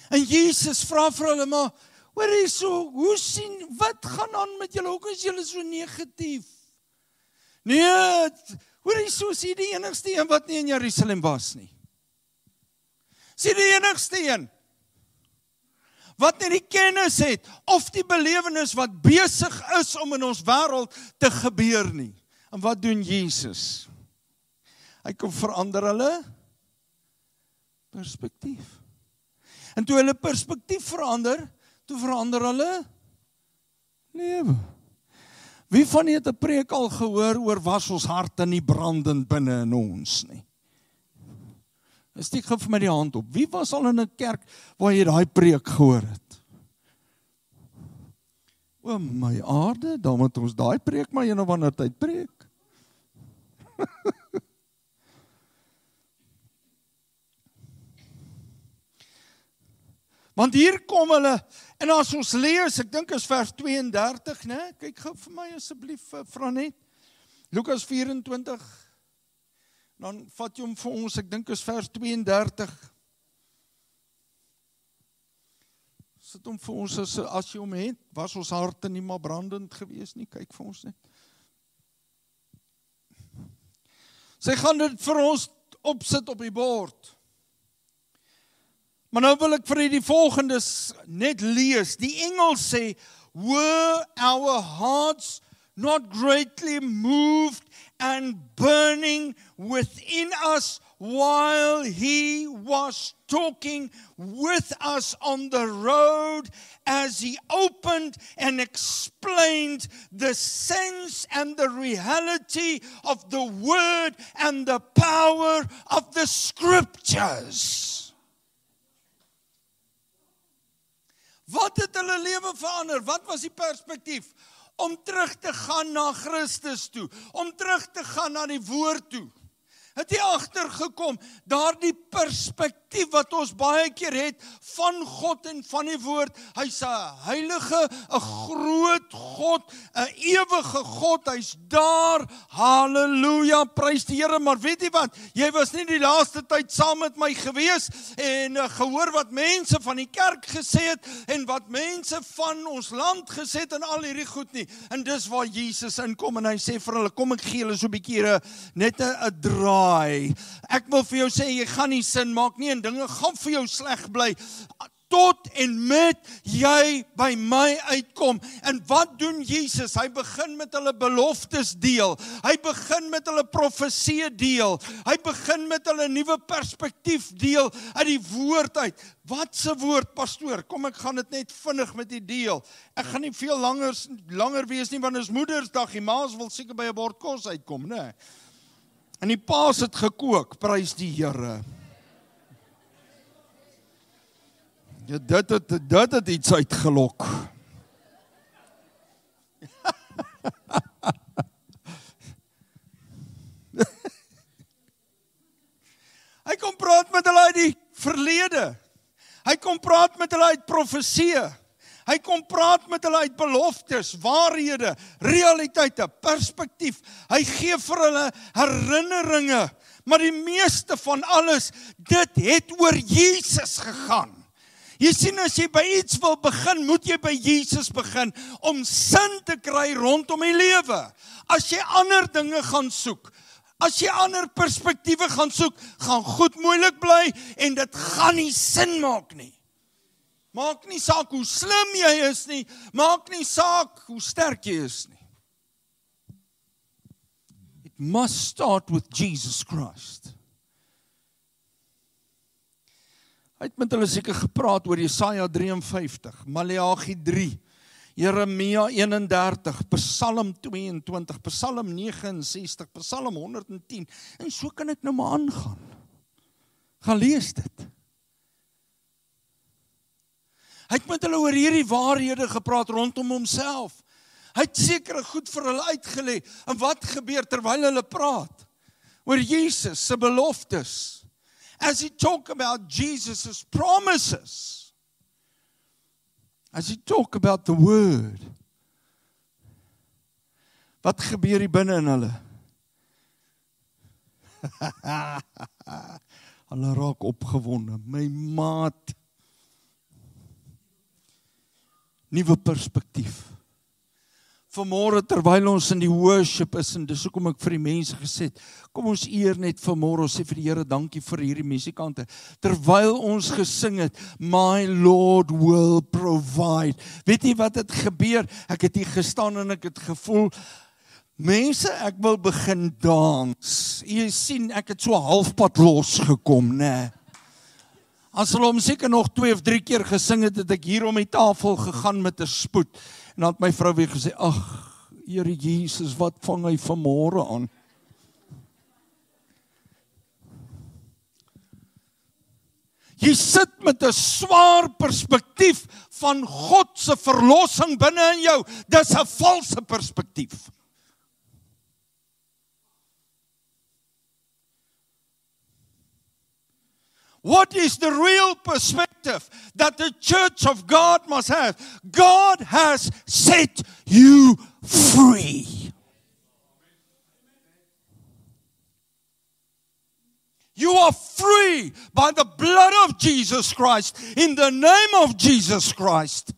En Jesus vra vir hulle, maar hoor jy so, hoe sien, wat gaan aan met julle? Hoe is julle so negatief? Nee, hoor jy so, is jy die enigste een wat nie in Jerusalem was nie. Is jy die enigste een wat nie die kennis het, of die belewenis wat besig is om in ons wêreld te gebeur nie. En wat doen Jesus? Hy kom verander hulle perspektief. En toe hulle perspektief verander, toe verander hulle lewe. Wie van julle het 'n preek al gehoor oor was ons harte nie brandend binne in ons nie? Steek gou vir my die hand op. Wie was al in 'n kerk waar jy daai preek gehoor het? O my aarde, dan moet ons daai preek maar een of ander tyd preek. Want hier kom hulle, en as ons lees, ek dink is vers 32, né? Kyk gou vir my asseblief, Franet. Lukas 24. Dan vat jy hom vir ons, ek dink is vers 32. Sit hom vir ons, as jy hom het, was ons harte nie maar brandend gewees nie, kyk vir ons net. Sy gaan dit vir ons opsit op die bord. Maar nou wil ek vir die volgende net lees. Die Engels sê, were our hearts not greatly moved and burning within us while he was talking with us on the road as he opened and explained the sense and the reality of the word and the power of the scriptures. Wat het hulle lewe verander? Wat was die perspektief? Om terug te gaan na Christus toe, om terug te gaan na die woord toe. Het jy agtergekom, daardie perspektief wat ons baie keer het van God en van die woord, hy's 'n heilige, 'n groot God, 'n ewige God, hy's daar, halleluja, prys die Here, maar weet jy wat, jy was nie die laaste tyd saam met my gewees, en gehoor wat mense van die kerk gesê het, en wat mense van ons land gesê het, en al hierdie goed nie, en dis waar Jesus inkom, en hy sê vir hulle, kom ek gee hulle so 'n bietjie net 'n draai. Ek wil vir jou sê, jy gaan nie sin maak nie, en dinge gaan vir jou sleg bly, tot en met jy by my uitkom. En wat doen Jesus? Hy begin met hulle beloftes deel, hy begin met hulle profesie deel, hy begin met hulle nuwe perspektief deel, uit die woord uit. Wat se woord, pastoor? Kom, ek gaan dit net vinnig met die deel. Ek gaan nie veel langer wees nie, want dit is Moedersdag, die ma's wil seker by 'n bord kos uitkom, né? En die pa's het gekook, prys die Here. Ja, dit het iets uitgelok. Hy kom praat met hulle uit die verlede. Hy kom praat met hulle uit profesie. Hy kom praat met hulle uit beloftes, waarhede, realiteite, perspektief. Hy gee vir hulle herinneringe. Maar die meeste van alles, dit het oor Jesus gegaan. Jy sien, as jy by iets wil begin, moet jy by Jesus begin, om sin te kry rondom die lewe. As jy ander dinge gaan soek, as jy ander perspektiewe gaan soek, gaan goed moeilik bly, en dit gaan nie sin maak nie. Maak nie saak hoe slim jy is nie, maak nie saak hoe sterk jy is nie. It must start with Jesus Christ. Hy het met hulle seker gepraat oor Jesaja 53, Maleagi 3, Jeremia 31, Psalm 22, Psalm 69, Psalm 110, en so kan ek nou maar aangaan. Gaan lees dit. Hy het met hulle oor hierdie waarhede gepraat rondom homself. Hy het sekere goed vir hulle uitgelê, en wat gebeur terwyl hulle praat? Oor Jesus se beloftes. As he talk about Jesus' promises, as he talk about the word, wat gebeur hier binne in hulle? Hulle raak opgewonde, my maat. Nuwe perspektief. Vanmôre terwyl ons in die worship is, en dis hoekom ek vir die mense gesê het, kom ons eer net vanmôre, ons sê vir die Here dankie vir hierdie musikante. Terwyl ons gesing het, my Lord will provide. Weet jy wat het gebeur? Ek het hier gestaan en ek het gevoel, mense, ek wil begin dans. Jy sien, ek het so halfpad losgekom, né? As hulle hom seker nog 2 of 3 keer gesing het, het ek hier om die tafel gegaan met 'n spoed. En dan het my vrou weer gesê, ag, Here Jesus, wat vang hy vanmôre aan? Jy sit met 'n swaar perspektief van God se verlossing binne in jou. Dis 'n valse perspektief. What is the real perspective that the church of God must have? God has set you free. You are free by the blood of Jesus Christ, in the name of Jesus Christ,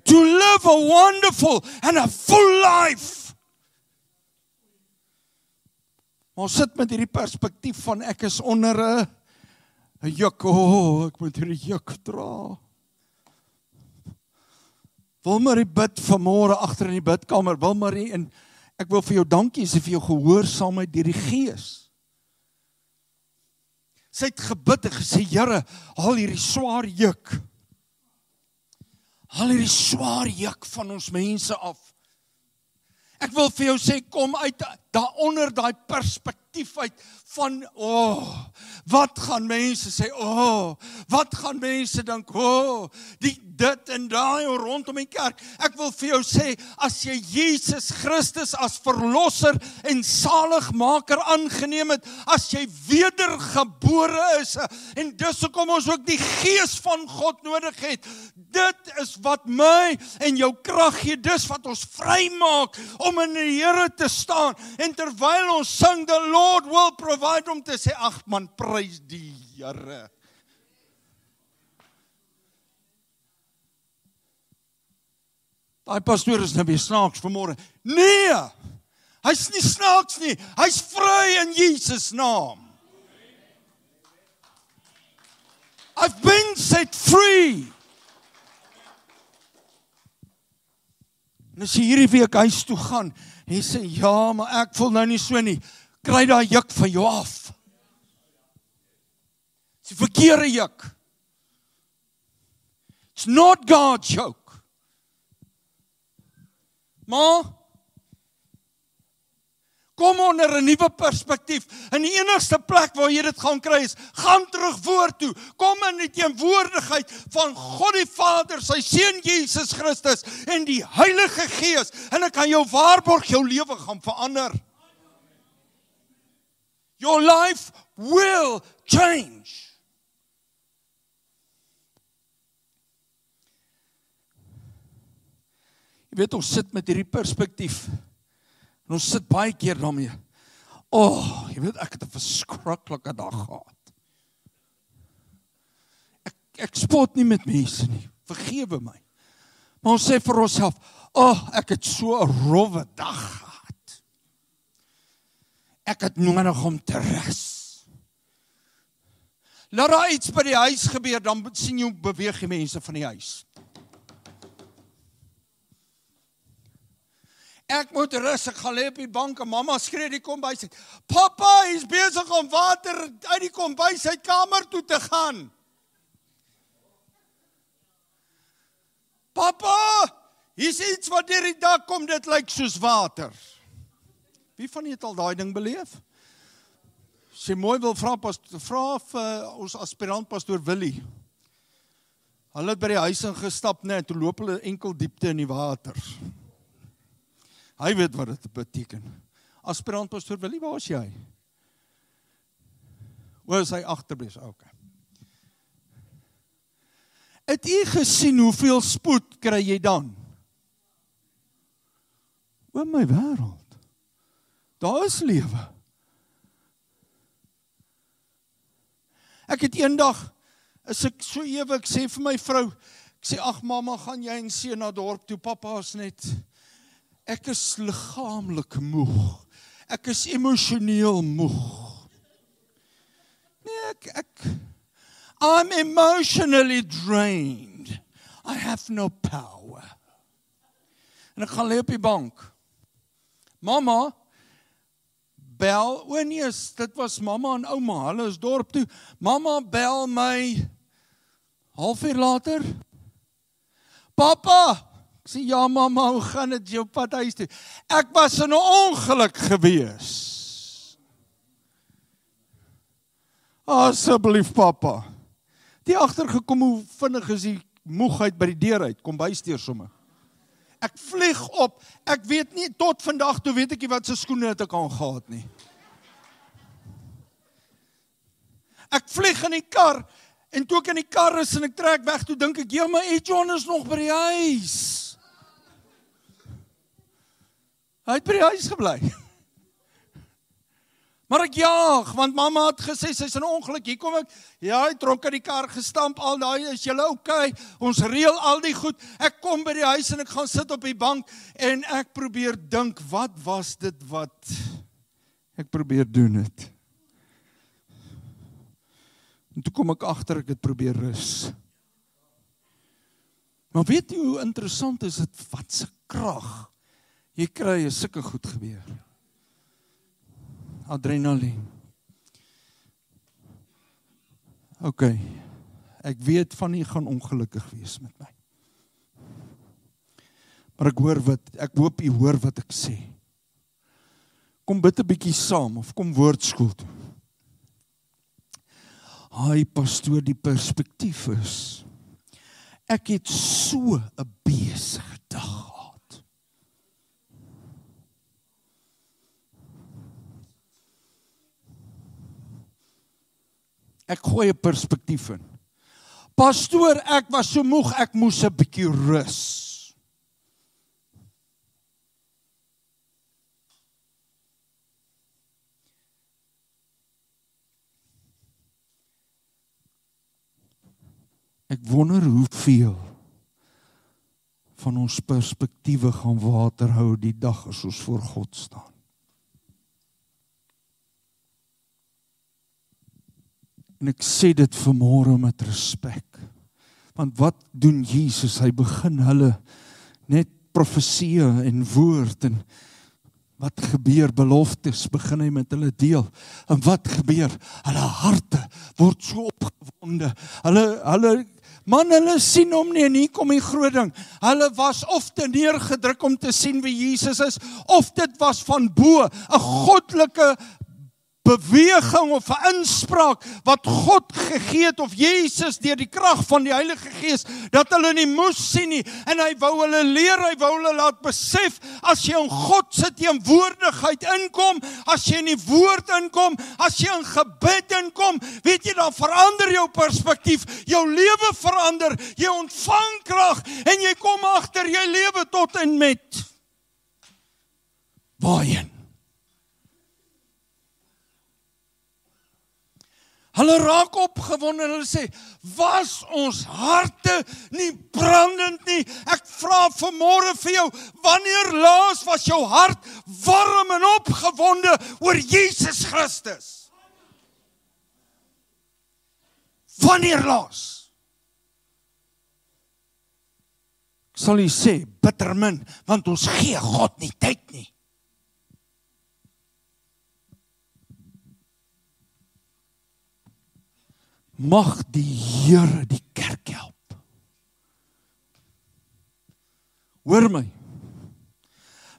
to live a wonderful and a full life. Maar ons sit met hierdie perspektief van ek is onder 'n juk, ek moet hierdie juk dra. Wilmarie bid vanmôre agter in die bidkamer, Wilmarie, en ek wil vir jou dankie sê vir jou gehoorsaamheid deur die Gees. Sy het gebid en gesê, Here, haal hierdie swaar juk. Haal hierdie swaar juk van ons mense af. Ek wil vir jou sê, kom uit daaronder daai perspektief uit van, wat gaan mense sê, wat gaan mense dink, dit en daai rondom die kerk. Ek wil vir jou sê, as jy Jesus Christus as verlosser en saligmaker aangeneem het, as jy wedergebore is, en dis hoekom ons ook die Gees van God nodig het, dit is wat my en jou krag gee, dis wat ons vry maak om in die Here te staan, en terwyl ons sing, the Lord will provide, om te sê, ag man, prys die Here. Daai pastoor is nou weer snaaks vanmôre. Nee, hy's nie snaaks nie, hy's vry in Jesus naam. I've been set free. En as jy hierdie week huis toe gaan, en jy sê, ja, maar ek voel nou nie so nie, kry daai juk van jou af. Dis die verkeerde juk. It's not God's yoke. Maar, kom onder 'n nuwe perspektief. En die enigste plek waar jy dit gaan kry is, gaan terug voor toe. Kom in die teenwoordigheid van God die Vader, sy Seun Jesus Christus en die Heilige Gees. En ek kan jou waarborg, jou lewe gaan verander. Your life will change. Jy weet, ons sit met hierdie perspektief. En ons sit baie keer daarmee. Jy weet, ek het 'n verskriklike dag gehad. Ek spot nie met mense nie, vergewe my. Maar ons sê vir onsself, ek het so 'n rowwe dag gehad. Ek het nodig om te rus. Laat daar iets by die huis gebeur, dan sien jy beweeg die mense van die huis. Ek moet rus, ek gaan lê op die bank en mamma skree die kombuis uit. Papa, hy's besig om water uit die kombuis uit kamer toe te gaan. Papa, hier's iets wat deur die dak kom, dit lyk soos water. Wie van julle het al daai ding beleef? As jy mooi wil vra vir ons aspirant pastoor Willie. Hulle het by die huis ingestap, toe loop hulle enkel diepte in die water. Hy weet wat dit beteken. Aspirant pastoor Willie, waar is jy? Is hy agterbleef? Okay. Het jy gesien hoeveel spoed kry jy dan? O my wêreld. Daar is lewe. Ek het eendag, as ek so ewe, ek sê vir my vrou, ek sê, ag mamma, gaan jy en seun na dorp toe, papa is net, ek is liggaamlik moeg, ek is emosioneel moeg. Nee, I'm emotionally drained, I have no power. En ek gaan lê op die bank, mama, bel, dit was mamma en ouma, hulle is dorp toe, mamma bel my, halfuur later, papa, ek sê, ja mama, hoe gaan dit jou pad huis toe? Ek was in 'n ongeluk gewees. Asseblief papa, die agtergekom hoe vinnig is die moegheid by die deur uit, kom bysteur somme. Ek vlieg op, ek weet nie, tot vandag toe weet ek nie wat se skoene het ek aan gehad nie. Ek vlieg in die kar, en toe ek in die kar is en ek trek weg, toe dink ek, ja, maar John is nog by die huis. Hy het by die huis gebly. Maar ek jaag, want mamma het gesê, sy is in 'n ongeluk, hier kom ek, ja, hy tronk in die kar gestamp, al daai, is julle okay, ons reël al die goed, ek kom by die huis en ek gaan sit op die bank, en ek probeer dink, wat was dit wat, ek probeer doen het. En toe kom ek agter, ek het probeer rus. Maar weet jy hoe interessant is dit, wat se krag, jy kry as sulke goed gebeur. Adrenaline. Okay, ek weet van jy gaan ongelukkig wees met my. Maar ek hoop jy hoor wat ek sê. Kom bid 'n bietjie saam, of kom woordskool toe. Pastoor, die perspektief is, Ek het so 'n besige dag gehad. Ek gooi 'n perspektief in. Pastoor, ek was so moeg, ek moes 'n bietjie rus. Ek wonder hoeveel van ons perspektiewe gaan waterhou die dag as ons voor God staan. En ek sê dit vanmôre met respek. Want wat doen Jesus? Hy begin hulle net profesie en woord en wat gebeur? Beloftes begin hy met hulle deel. En wat gebeur? Hulle harte word so opgewonde. Hulle sien hom nie en hier kom die groot ding. Hulle was of te neergedruk om te sien wie Jesus is, of dit was van bo, 'n goddelike beweging of 'n inspraak wat God gegee het of Jesus deur die krag van die Heilige Gees dat hulle nie moes sien nie en hy wou hulle leer, hy wou hulle laat besef as jy in God se teenwoordigheid inkom, as jy in die woord inkom, as jy in gebed inkom, weet jy dan verander jou perspektief, jou lewe verander, jy ontvang krag en jy kom agter jy lewe tot en met waarheen. Hulle raak opgewonde en hulle sê, was ons harte nie brandend nie? Ek vra vanmôre vir jou, wanneer laas was jou hart warm en opgewonde oor Jesus Christus? Wanneer laas? Ek sal jy sê, bitter min, want ons gee God nie tyd nie. Mag die Here die kerk help. Hoor my.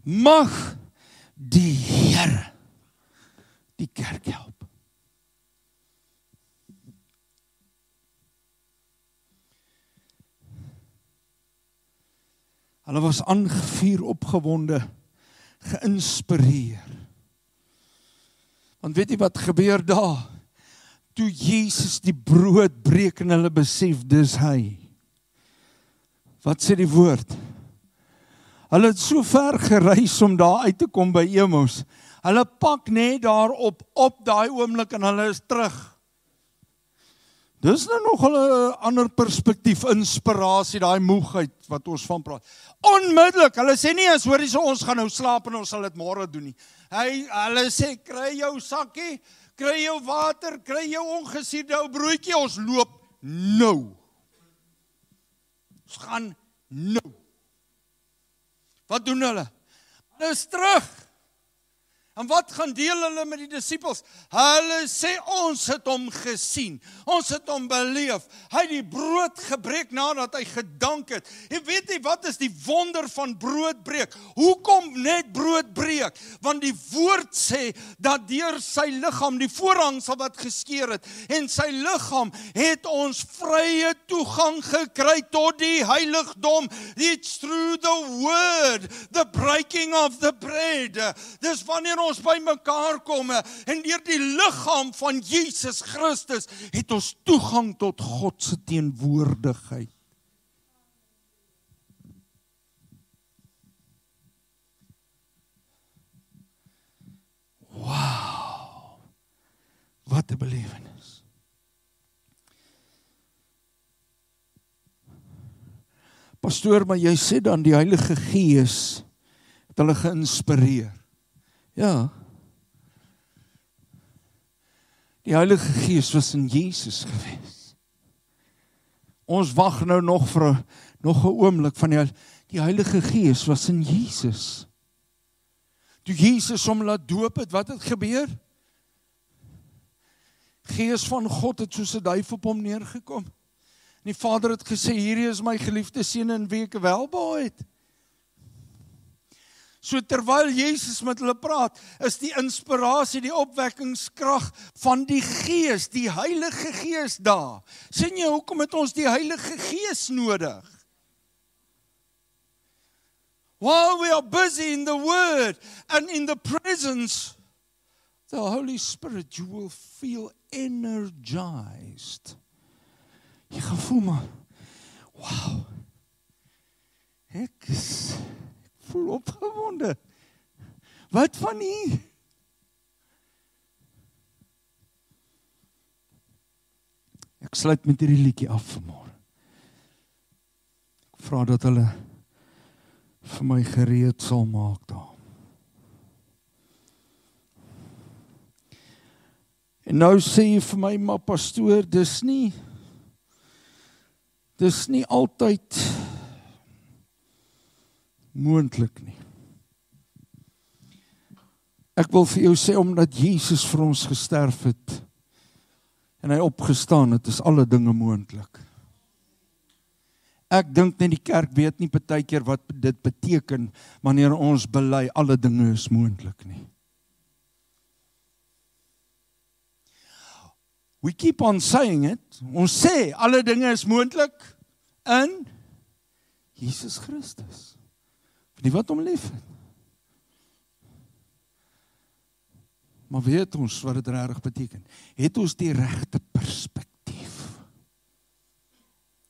Mag die Here die kerk help. Hulle was aangevuur, opgewonde, geïnspireer. Want weet jy wat gebeur daar? Toe Jesus die brood breek en hulle besef, dis hy. Wat sê die woord? Hulle het so ver gereis om daar uit te kom by Emaus. Hulle pak net daarop, op daai oomblik en hulle is terug. Dis nou nog 'n ander perspektief, inspirasie, daai moegheid wat ons van praat. Onmiddellik, hulle sê nie as hoorie so ons gaan nou slaap en ons sal dit môre doen nie. Hulle sê, kry jou sakkie, kry jou water, kry jou ongesuurde ou broodjie, ons loop nou. Ons gaan nou. Wat doen hulle? Hulle is terug. En wat gaan deel hulle met die disippels? Hulle sê, ons het hom gesien. Ons het hom beleef. Hy het die brood gebreek nadat hy gedank het. En weet jy wat is die wonder van broodbreek? Hoekom net broodbreek? Want die woord sê, dat deur sy liggaam, die voorhangsel wat geskeur het, en sy liggaam het ons vrye toegang gekry tot die heiligdom. It's through the word, the breaking of the bread. Dis wanneer ons by mekaar kom en deur die liggaam van Jesus Christus het ons toegang tot God se teenwoordigheid. Wow! Wat 'n belewenis. Pastoor, maar jy sê dan die Heilige Gees het hulle geïnspireer. Ja. Die Heilige Gees was in Jesus gewees. Ons wag nou nog vir nog 'n oomblik van die Heilige Gees was in Jesus. Toe Jesus hom laat doop het, wat het gebeur? Gees van God het soos 'n duif op hom neergekom. En die Vader het gesê, hierdie is my geliefde seun in wie ek welbehaag het. So terwyl Jesus met hulle praat, is die inspirasie, die opwekkingskrag van die Gees, die Heilige Gees daar. Sien jy, hoekom het ons die Heilige Gees nodig? While we are busy in the Word and in the presence the Holy Spirit, you will feel energized. Jy gaan voel maar, wow, ek voel opgewonde. Wat van hier? Ek sluit met hierdie liedjie af vanmôre. Ek vra dat hulle vir my gereed sal maak daar. En nou sê jy vir my, maar pastoor, dis nie altyd moontlik nie. Ek wil vir jou sê, omdat Jesus vir ons gesterf het, en hy opgestaan het, is alle dinge moontlik. Ek dink net die kerk weet nie partykeer wat dit beteken, wanneer ons bely, alle dinge is moontlik nie. We keep on saying it. Ons sê, alle dinge is moontlik in Jesus Christus. Die wat hom lief het. Maar weet ons wat dit regtig beteken? Het ons die regte perspektief?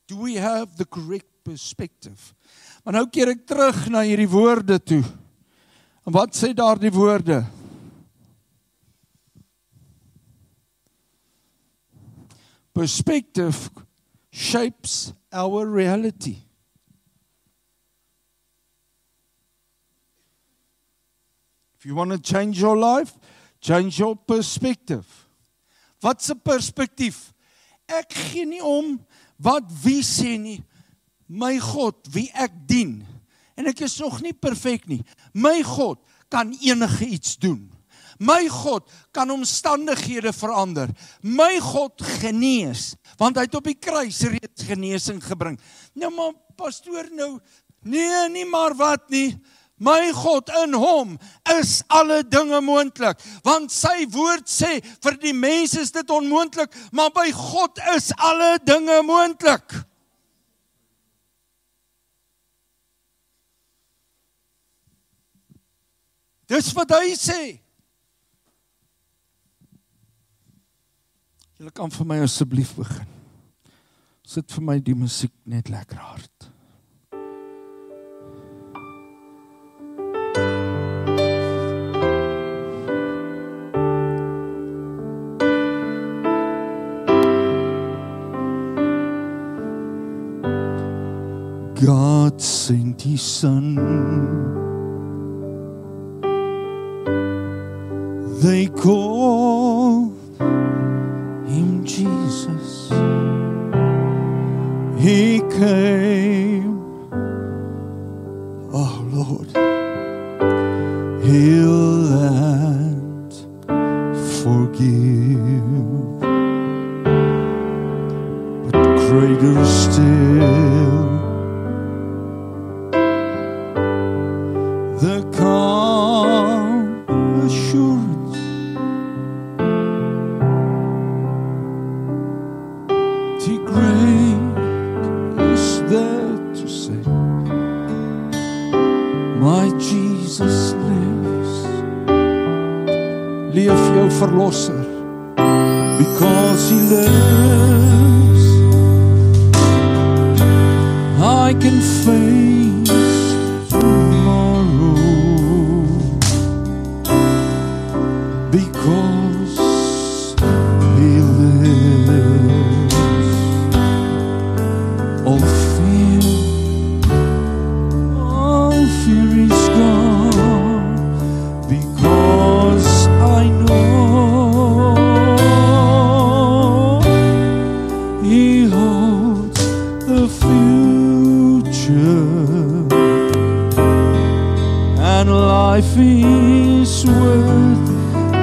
Do we have the correct perspective? Maar nou keer ek terug na hierdie woorde toe. En wat sê daar die woorde? Perspective shapes our reality. If you want to change your life, change your perspective. Wat se perspektief? Ek gee nie om wat wie sê nie. My God, wie ek dien. En ek is nog nie perfek nie. My God kan enige iets doen. My God kan omstandighede verander. My God genees, want hy het op die kruis reeds genesing gebring. Nou maar pastoor nou, nee, nie maar wat nie. My God, in hom is alle dinge moontlik, want sy woord sê, vir die mens is dit onmoontlik, maar by God is alle dinge moontlik. Dis wat hy sê. Julle kan vir my asseblief begin. Sit vir my die musiek net lekker hard. God sent his son. They called him Jesus. He came, oh Lord, heal and forgive. But greater still, the calm assurance the great is there to say, my Jesus lives. Leef jou verlosser, because he lives, I can face tomorrow, because he lives. All fear is gone, because I know he holds the future, and life is worth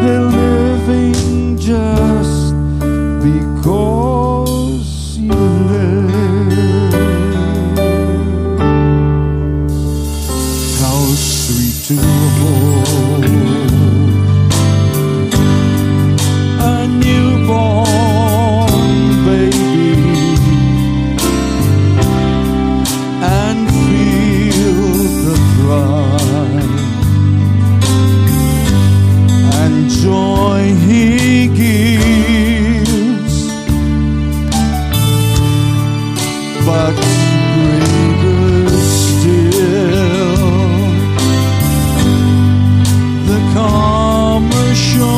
the living just because you live. How sweet to hold a newborn baby and feel the pride and joy he gives, but greater still the calm assurance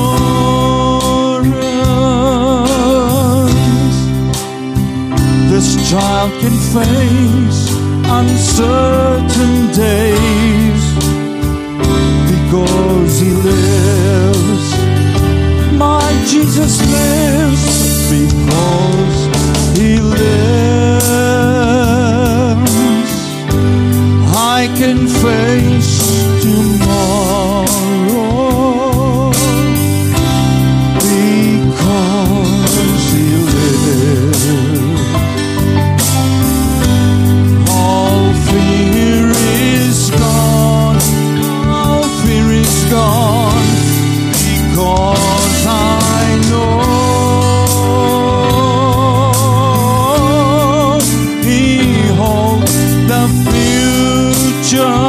this child can face uncertain days because he lives. My Jesus lives because he lives. I can face tomorrow because he lives. All fear is gone, all fear is gone, because I know he holds the future,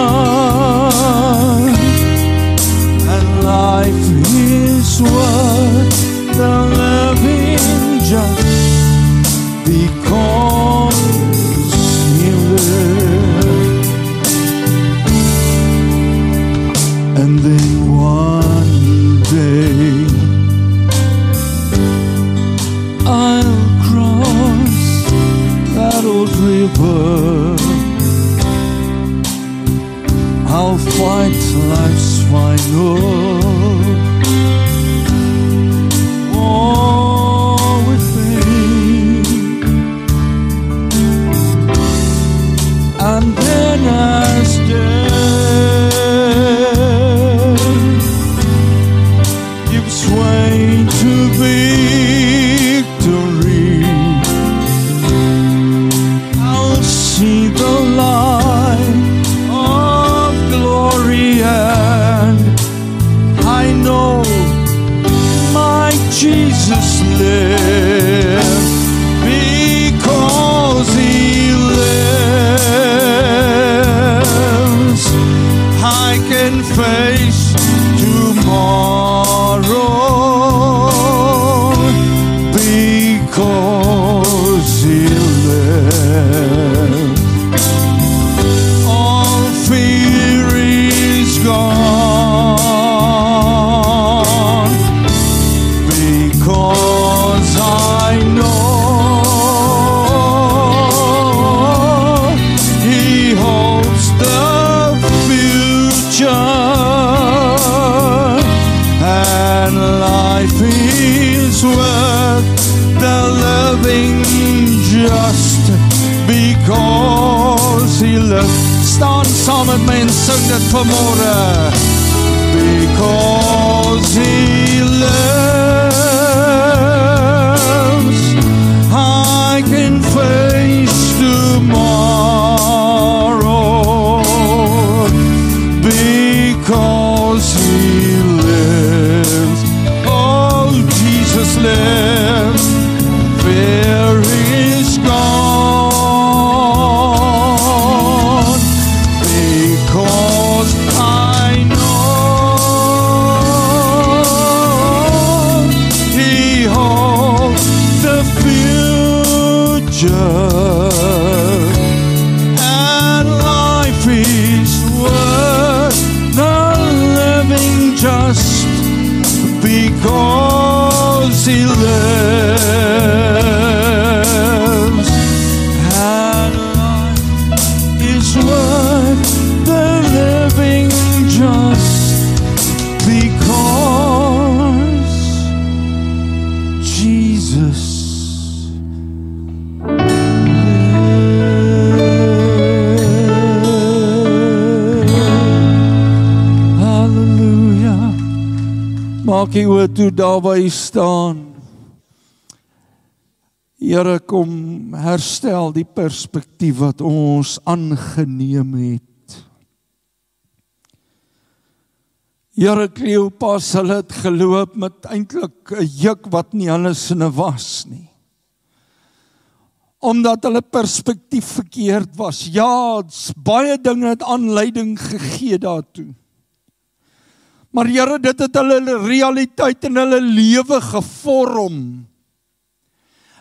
and life is worth the living just because he lives. And then one day I'll cross that old river. I'll fight life's final war with faith, and then as death gives way to victory, I'll see the light of glory, and I know my Jesus lives because he lives. I can face tomorrow because he lives. All fear is gone because I know he holds the future, and life is worth the living just because he lives. Staan saam met my en sing dit vanmôre. Because he lives, I can face tomorrow because he lives. Oh, Jesus lives. Fear is gone because I know he holds the future, and life is worth the living just because he lives, and life is worth the living just because Jesus lives. Hallelujah. Maak jy oor toe daar waar jy staan. Here, kom herstel die perspektief wat ons aangeneem het. Here Kleopas, hulle het geloop met eintlik 'n juk wat nie hulle sinne was nie. Omdat hulle perspektief verkeerd was. Ja, baie dinge het aanleiding gegee daartoe. Maar Here, dit het hulle realiteit in hulle lewe gevorm.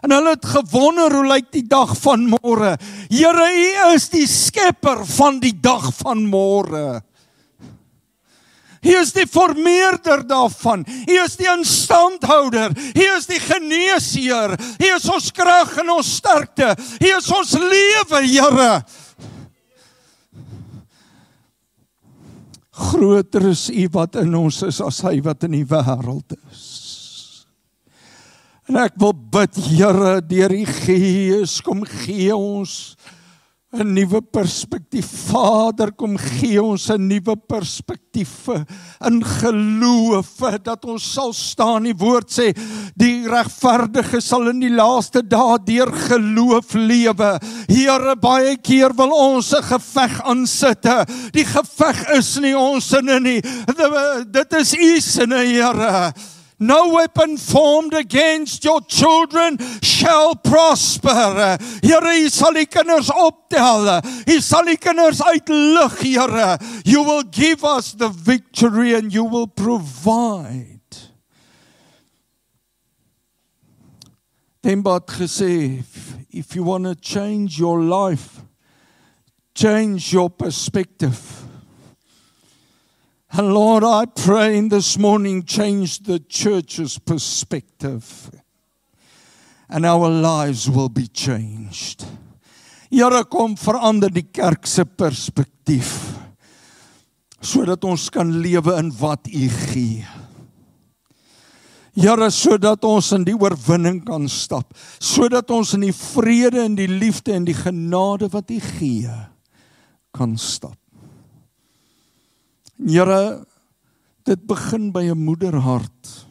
En hulle het gewonder, hoe lyk die dag van môre? Here, U is die skepper van die dag van môre. Hy is die formeerder daarvan. Hy is die instandhouder. Hy is die geneesheer. Hy is ons krag en ons sterkte. Hy is ons lewe, Here. Groter is U wat in ons is as hy wat in die wêreld is. En ek wil bid, Here, deur die Gees, kom gee ons 'n nuwe perspektief. Vader, kom gee ons 'n nuwe perspektief in geloof, dat ons sal staan. Die woord sê, die regverdige sal in die laaste dae deur geloof lewe. Here, baie keer wil ons 'n geveg aansit. Die geveg is nie ons sinne nie. Dit is U sinne, Here. No weapon formed against your children shall prosper. Here, U sal die kinders optel. U sal die kinders uitlig, Here. You will give us the victory and you will provide. Themba het gesê, if you want to change your life, change your perspective. And Lord, I pray in this morning, change the church's perspective. And our lives will be changed. Here, kom verander die kerk se perspektief, sodat ons kan lewe in wat U gee. Here, sodat ons in die oorwinning kan stap, sodat ons in die vrede en die liefde en die genade wat U gee, kan stap. Here, dit begin by 'n moederhart.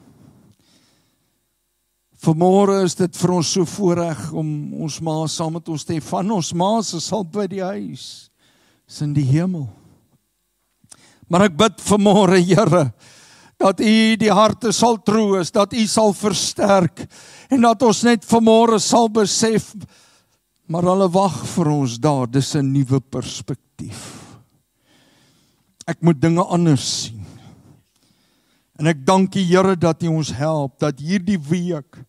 Vanmôre is dit vir ons so voorreg om ons ma saam met ons te hê. Van ons ma's is al by die huis, is in die hemel. Maar ek bid vanmôre, Here, dat U die harte sal troos, dat U sal versterk, en dat ons net vanmôre sal besef, maar hulle wag vir ons daar, dis 'n nuwe perspektief. Ek moet dinge anders sien. En ek dank U, Here, dat U ons help, dat hierdie week,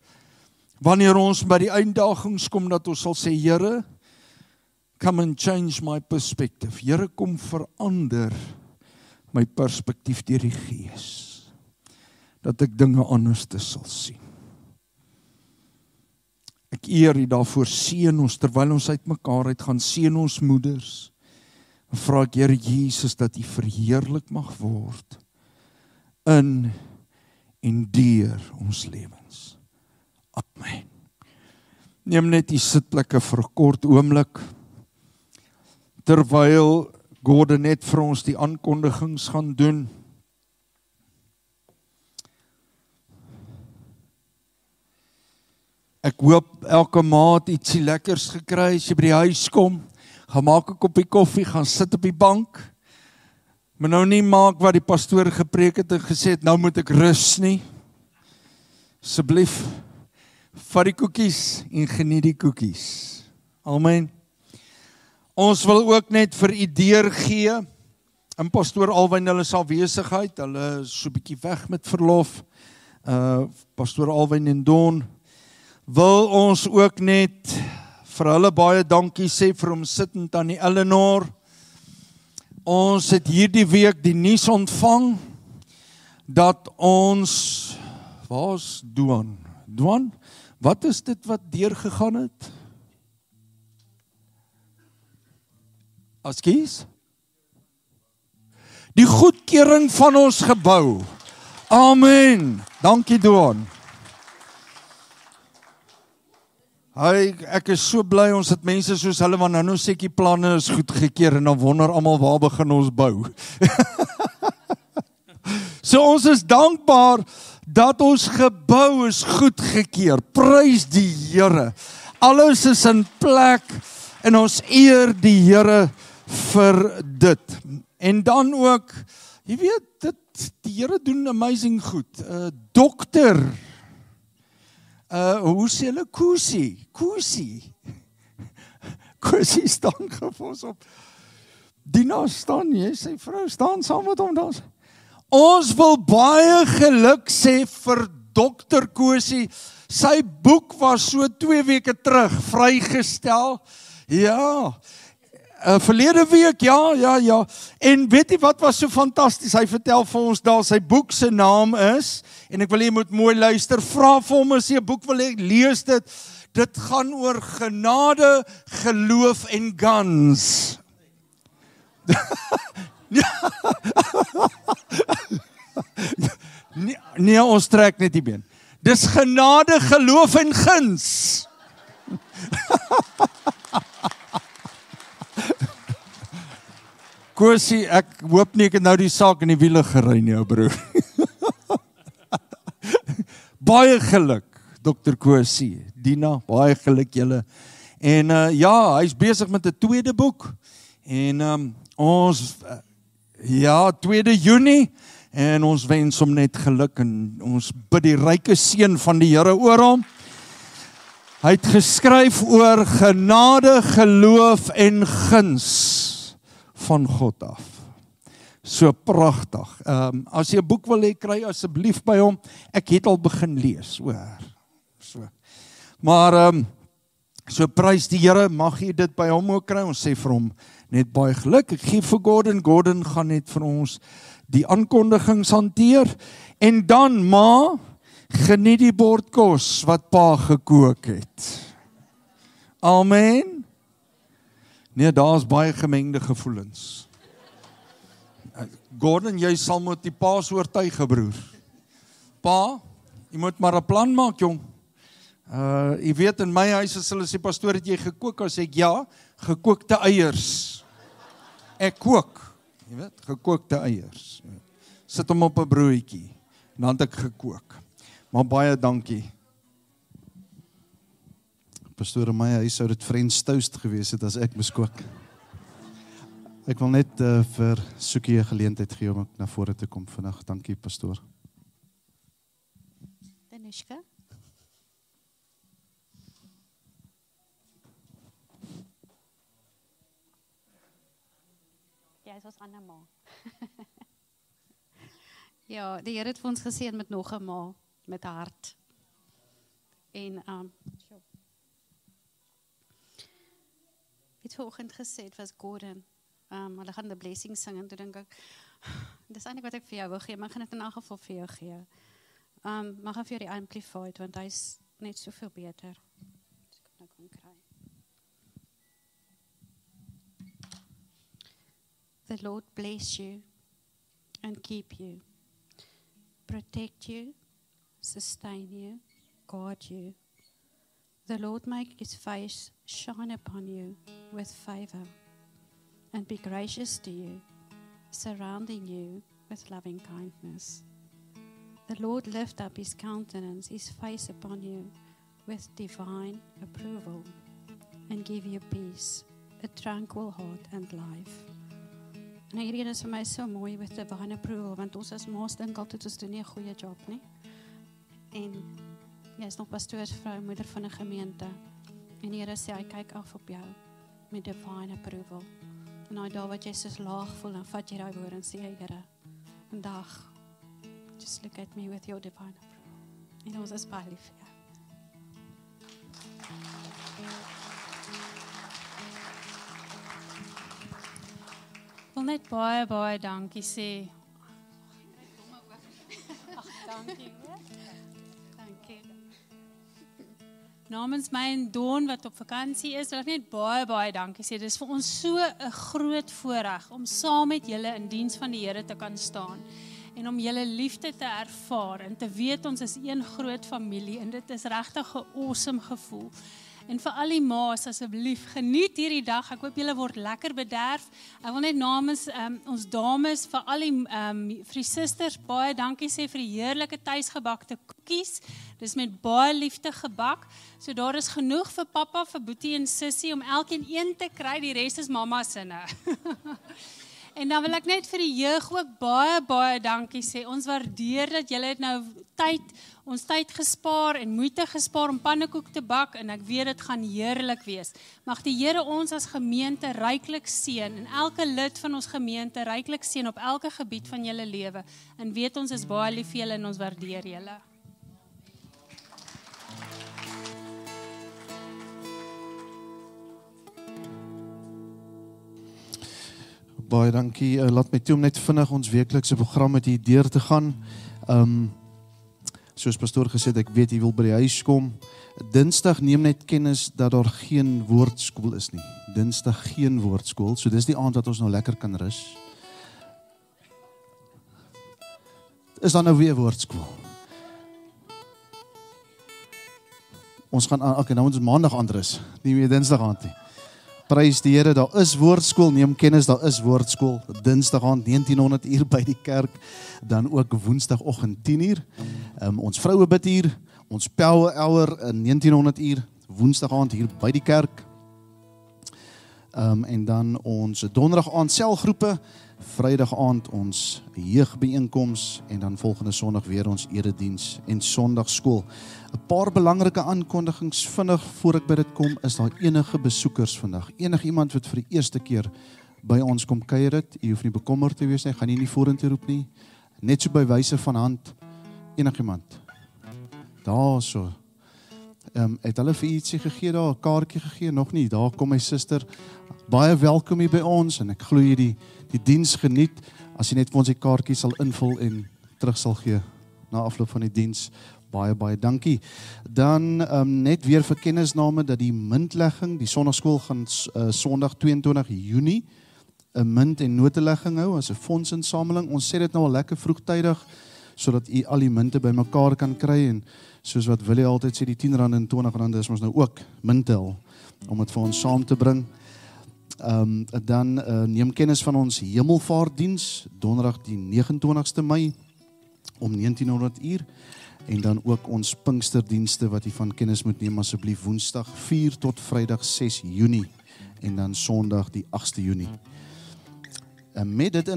wanneer ons by die uitdagings kom, dat ons sal sê, Here, come and change my perspective. Here, kom verander my perspektief deur die Gees, dat ek dinge anders te sal sien. Ek eer U daarvoor, seën ons, terwyl ons uitmekaar uit gaan, seën ons moeders. En vra ek, Here Jesus, dat U verheerlik mag word in en deur ons lewens. Amen. Neem net die sitplekke vir 'n kort oomblik, terwyl Gordon net vir ons die aankondigings gaan doen. Ek hoop elke maand ietsie lekkers gekry as jy by die huis kom. Gaan maak 'n koppie koffie, gaan sit op die bank. Maar nou nie maak wat die pastoor gepreek het en gesê het, nou moet ek rus nie. Asseblief, vat die koekies en geniet die koekies. Amen. Ons wil ook net vir U deurgee, in pastoor Alwyn hulle se afwesigheid, hulle is so 'n bietjie weg met verlof, pastoor Alwyn en Don, wil ons ook net vir hulle baie dankie sê vir hom sittend aan die Eleanor. Ons het hierdie week die nuus ontvang dat ons, waar is Duan? Duan, wat is dit wat deurgegaan het? Askies? Die goedkeuring van ons gebou. Amen. Dankie Duan. Ek is so bly ons het mense soos hulle, want nou sê ek die planne is goedgekeur en dan wonder almal waar begin ons bou. So ons is dankbaar dat ons gebou is goedgekeur. Prys die Here. Alles is in plek en ons eer die Here vir dit. En dan ook, Jy weet, die Here doen amazing goed. Dokter, hoe sê hulle, Koesie staan gefos op. Dina staan, jy, sy vrou staan saam met hom daar. Ons wil baie geluk sê vir Dr. Koesie. Sy boek was so 2 weke terug vrygestel. Ja, verlede week, ja. En weet jy wat was so fantasties? Hy vertel vir ons daar, sy boek se naam is, en ek wil jy moet mooi luister, vra vir hom as jy 'n boek wil hê, lees dit. Dit gaan oor genade, geloof en guns. Nee, ons trek net die been. Dis genade, geloof en guns. Koesie, ek hoop nie ek het nou die saak in die wiele gery nie, ou broer. Baie geluk, Dr. Koesie. Dina, baie geluk julle. En ja, hy's besig met 'n tweede boek. En ons 2 Junie en ons wens hom net geluk en ons bid die ryke seën van die Here oor hom. Hy het geskryf oor genade, geloof en guns van God af. So pragtig. As jy 'n boek wil hê, kry asseblief by hom. Ek het al begin lees, hoor. So. Maar so prys die Here, mag jy dit by hom ook kry. Ons sê vir hom net baie geluk. Ek gee vir Gordon gaan net vir ons die aankondigings hanteer. En dan, ma, geniet die bord kos wat pa gekook het. Amen. Nee, daar's baie gemengde gevoelens. Gordon, jy sal moet die pa's oortuig, broer. Pa, jy moet maar 'n plan maak, jong. Jy weet, in my huis as hulle sê, pastoor, het jy gekook? As ek ja, gekookte eiers. Ek kook, jy weet, gekookte eiers. Sit hom op 'n broodjie, en dan het ek gekook. Maar baie dankie. Pastoor, in my huis sou dit French toast gewees het as ek moes kook. Ek wil net vir Soekie 'n geleentheid gee om na vore te kom vandag. Dankie, pastoor. Danishka. Jy is ons ander ma. Ja, die Here het vir ons geseën met nog 'n ma met hart. En het vanoggend gesê, het was Gordon. Hulle gaan the blessing sing en toe dink ek, dis eintlik wat ek vir jou wil gee, maar ek gaan dit in elk geval vir jou gee. Maar gaan vir jou die amplified, want hy's net soveel beter. Dus ek nou kan kry. The Lord bless you and keep you, protect you, sustain you, guard you. The Lord make his face shine upon you with favor and be gracious to you, surrounding you with loving kindness. The Lord lift up his countenance, his face upon you with divine approval and give you peace, a tranquil heart and life. En hierdie is vir my so mooi with divine approval, want ons as ma's dink altyd ons doen nie 'n goeie job nie. En jy is nog pastoorsvrou, moeder van 'n gemeente. En die Here sê hy kyk af op jou met divine approval. En daai dae wat jy so laag voel, dan vat jy daai woord en sê Here, vandag just look at me with your divine approval. En ons is baie lief vir jou. Ek wil net baie dankie sê. Dankie. Dankie. Namens my en Dawn wat op vakansie is, wil ek net baie dankie sê. Dit is vir ons so 'n groot voorreg om saam met julle in diens van die Here te kan staan en om julle liefde te ervaar en te weet ons is een groot familie en dit is regtig 'n awesome gevoel. En vir al die ma's, asseblief, geniet hierdie dag. Ek hoop julle word lekker bederf. Ek wil net namens ons dames, vir al die vir die susters, baie dankie sê vir die heerlike tuisgebakte koekies. Dis met baie liefde gebak. So daar is genoeg vir pappa, vir Boetie en Sissie om elkeen een te kry. Die res is mamma se. En dan wil ek net vir die jeug ook baie dankie sê. Ons waardeer dat julle het nou ons tyd gespaar en moeite gespaar om pannekoek te bak en ek weet dit gaan heerlik wees. Mag die Here ons as gemeente ryklik seën en elke lid van ons gemeente ryklik seën op elke gebied van julle lewe. En weet ons is baie lief vir julle en ons waardeer julle. Baie dankie. Laat my toe om net vinnig ons weeklikse program met hier deur te gaan. Soos pastoor gesê het, ek weet jy wil by die huis kom. Dinsdag neem net kennis dat daar geen woordskool is nie. Dinsdag geen woordskool. So dis die aand wat ons nou lekker kan rus. Is dan nou weer woordskool? Ons gaan okay, nou ons maandag aan rus. Nie meer dinsdag aand nie. Prys die Here, daar is woordskool, neem kennis, daar is woordskool, dinsdag aand 1900 uur by die kerk, dan ook woensdagoggend 10 uur, ons vroue bid hier, ons power hour 1900 uur, woensdag aand hier by die kerk, en dan ons donderdag aand selgroepe, vrydag aand ons jeugbyeenkoms, en dan volgende sondag weer ons erediens en sondagskool. 'n Paar belangrike aankondigings vinnig voor ek by dit kom, is daar enige besoekers vandag. Enige iemand wat vir die eerste keer by ons kom kuier het, jy hoef nie bekommerd te wees nie, gaan nie vorentoe roep nie. Net so by wyse van hand, enigiemand. Daar so. Het hulle vir ietsie gegee daar, 'n kaartjie gegee, nog nie. Daar kom my suster. Baie welkom hier by ons en ek glo jy die diens geniet as jy net vir ons die kaartjie sal invul en terug sal gee na afloop van die diens. Baie dankie. Dan net weer vir kennisname dat die muntlegging, die sondagskool gaan Sondag 22 Junie 'n munt en notelegging hou as 'n fondsinsameling. Ons sê dit nou al lekker vroegtydig sodat u al die munte bymekaar kan kry en soos wat Willie altyd sê, die R10 en R20 is ons nou ook muntel om dit vir ons saam te bring. Dan neem kennis van ons hemelvaartdiens, donderdag die 29ste Mei om 1900 uur. En dan ook ons Pinksterdienste wat jy van kennis moet neem asseblief woensdag 4 tot Vrydag 6 Junie en dan Sondag die 8ste Junie. Met dit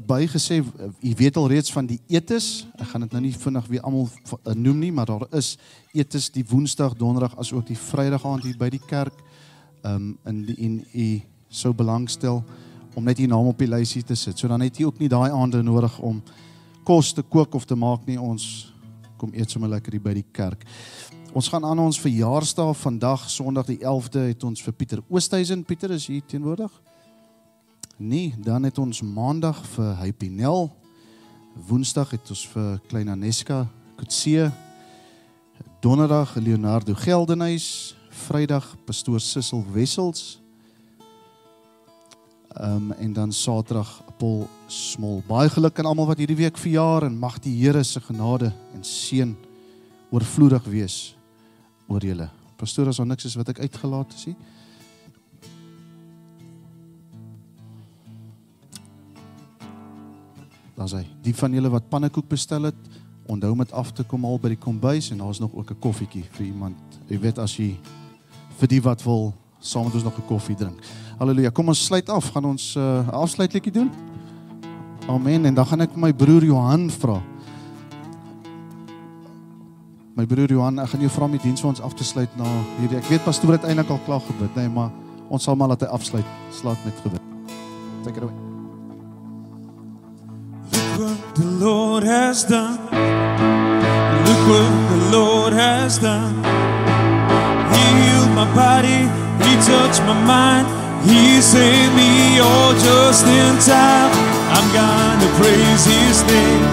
bygesê, jy weet al reeds van die etes, ek gaan dit nou nie vinnig weer almal noem nie, maar daar is etes die woensdag, donderdag as ook die Vrydag aand hier by die kerk, en jy sou belangstel om net die naam op die lysie te sit, so dan het jy ook nie daai aande nodig om kos te kook of te maak nie, ons kom eet sommer lekker hier by die kerk. Ons gaan aan ons verjaarsdag vandag, Sondag die 11de, het ons vir Pieter Oosthuizen. Pieter, is hier teenwoordig? Nee, dan het ons maandag vir Hypie Nel. Woensdag het ons vir Klein Aneska Kutse. Donderdag Leonardo Geldenhuis. Vrydag Pastoor Sissel Wessels. En dan Saterdag Paul Smol. Baie geluk aan almal wat hierdie week verjaar en mag die Here se genade en seën oorvloedig wees oor julle. Pastoor, as daar niks is wat ek uitgelaat is nie. Daar is hy. Die van julle wat pannekoek bestel het, onthou met af te kom al by die kombuis en daar is nog ook 'n koffietjie vir iemand. Jy weet as jy vir die wat wil saam met ons nog 'n koffie drink. Halleluja, kom ons sluit af, gaan ons 'n afsluitliedjie doen? Amen, en dan gaan ek my broer Johan vra. My broer Johan, ek gaan jou vra om die diens vir ons af te sluit na hierdie. Ek weet pastoor het eintlik al klaar gebid, nee, maar ons sal maar laat hy afsluit, slaat met gebed. Take it away. Look what the Lord has done. Look what the Lord has done. He healed my body, He touched my mind, He saved me all just in time. I'm gonna praise His name.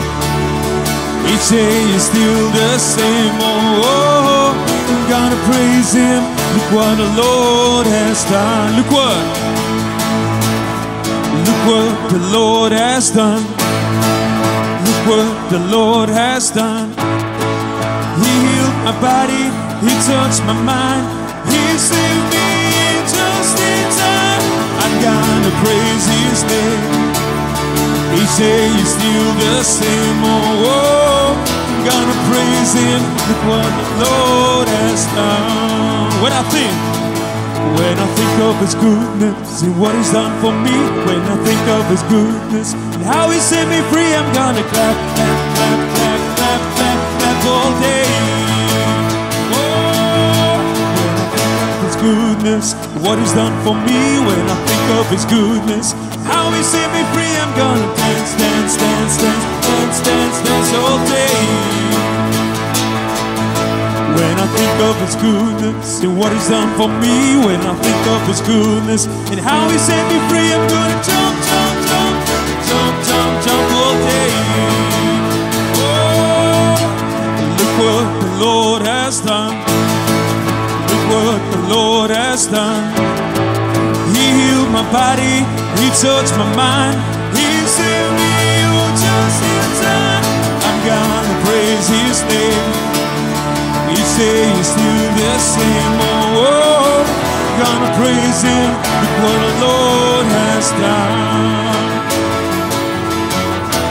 Each day is still the same. Oh, I'm gonna praise Him. Look what the Lord has done. Look what the Lord has done. Look what the Lord has done. He healed my body, He touched my mind, He saved me just in time. I'm gonna praise His name. Each day is still the same. Oh, I'm gonna praise Him. Look what the Lord has done. When I think When I think of His goodness and what He's done for me, when I think of His goodness and how He set me free, I'm gonna clap, clap, clap, clap, clap, clap, clap all day. Oh, when I think of His goodness and what He's done for me, when I think of His goodness, how He set me free, I'm gonna dance, dance, dance, dance, dance, dance, dance all day. When I think of His goodness and what He's done for me, when I think of His goodness and how He set me free, I'm gonna jump, jump, jump, jump, jump, jump all day. Oh, look what the Lord has done. Look what the Lord has done. He healed my body, He touched my mind, He saved me, oh, just in time. I'm gonna praise His name. He say He's still the same, oh, gonna praise Him, look what the Lord has done.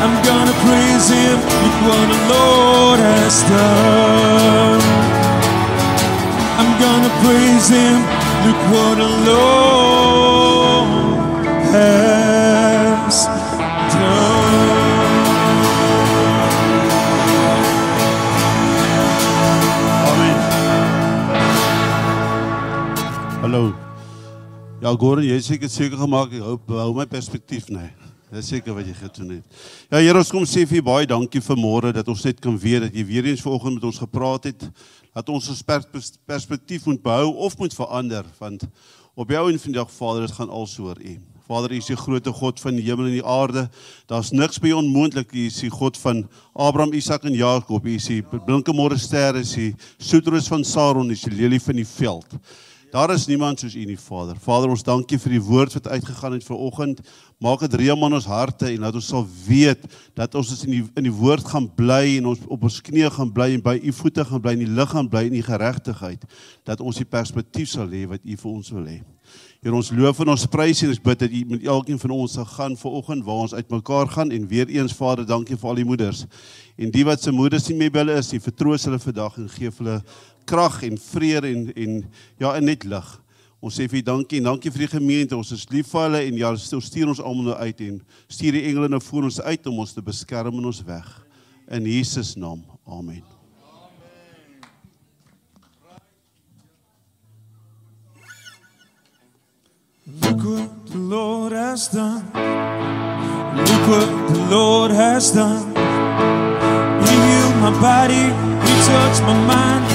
I'm gonna praise Him, look what the Lord has done. I'm gonna praise Him, look what the Lord has done. Hallo. Ja, Gordon, jy het seker gemaak, ek hou my perspektief, nee. Dis seker wat jy gedoen het. Ja, Here, ons kom sê vir jy baie dankie vir môre, dat ons net kan weet, dat jy weer eens vanoggend met ons gepraat het, dat ons perspektief moet behou of moet verander, want op jou en vandag, Vader, het gaan alles oor U. Vader, U is die grote God van die hemel en die aarde, daar is niks by U onmoontlik, U is die God van Abraham, Isak en Jakob, U is die blinke morgenster, U is die soetroos van Saron, U is die lelie van die veld. Daar is niemand soos U nie, Vader. Vader, ons dankie vir die woord wat uitgegaan het vanoggend. Maak dit reëm in ons harte en dat ons sal weet dat ons in die woord gaan bly en ons op ons knieë gaan bly en by U voete gaan bly en die lig gaan bly in die geregtigheid. Dat ons die perspektief sal hê wat U vir ons wil hê. Here, ons loof en ons prys en ons bid dat U met elkeen van ons sal gaan vanoggend waar ons uitmekaar gaan en weer eens, Vader, dankie vir al die moeders. En die wat se moeders nie meer by hulle is, die vertroos hulle vandag en gee hulle krag en vrede en net lig. Ons sê vir U dankie en dankie vir die gemeente. Ons is lief vir hulle en ja, stuur ons almal nou uit en stuur die engele nou voor ons uit om ons te beskerm in ons weg. In Jesus naam. Amen. Look what the Lord has done. Look what the Lord has done. He healed my body, He touched my mind.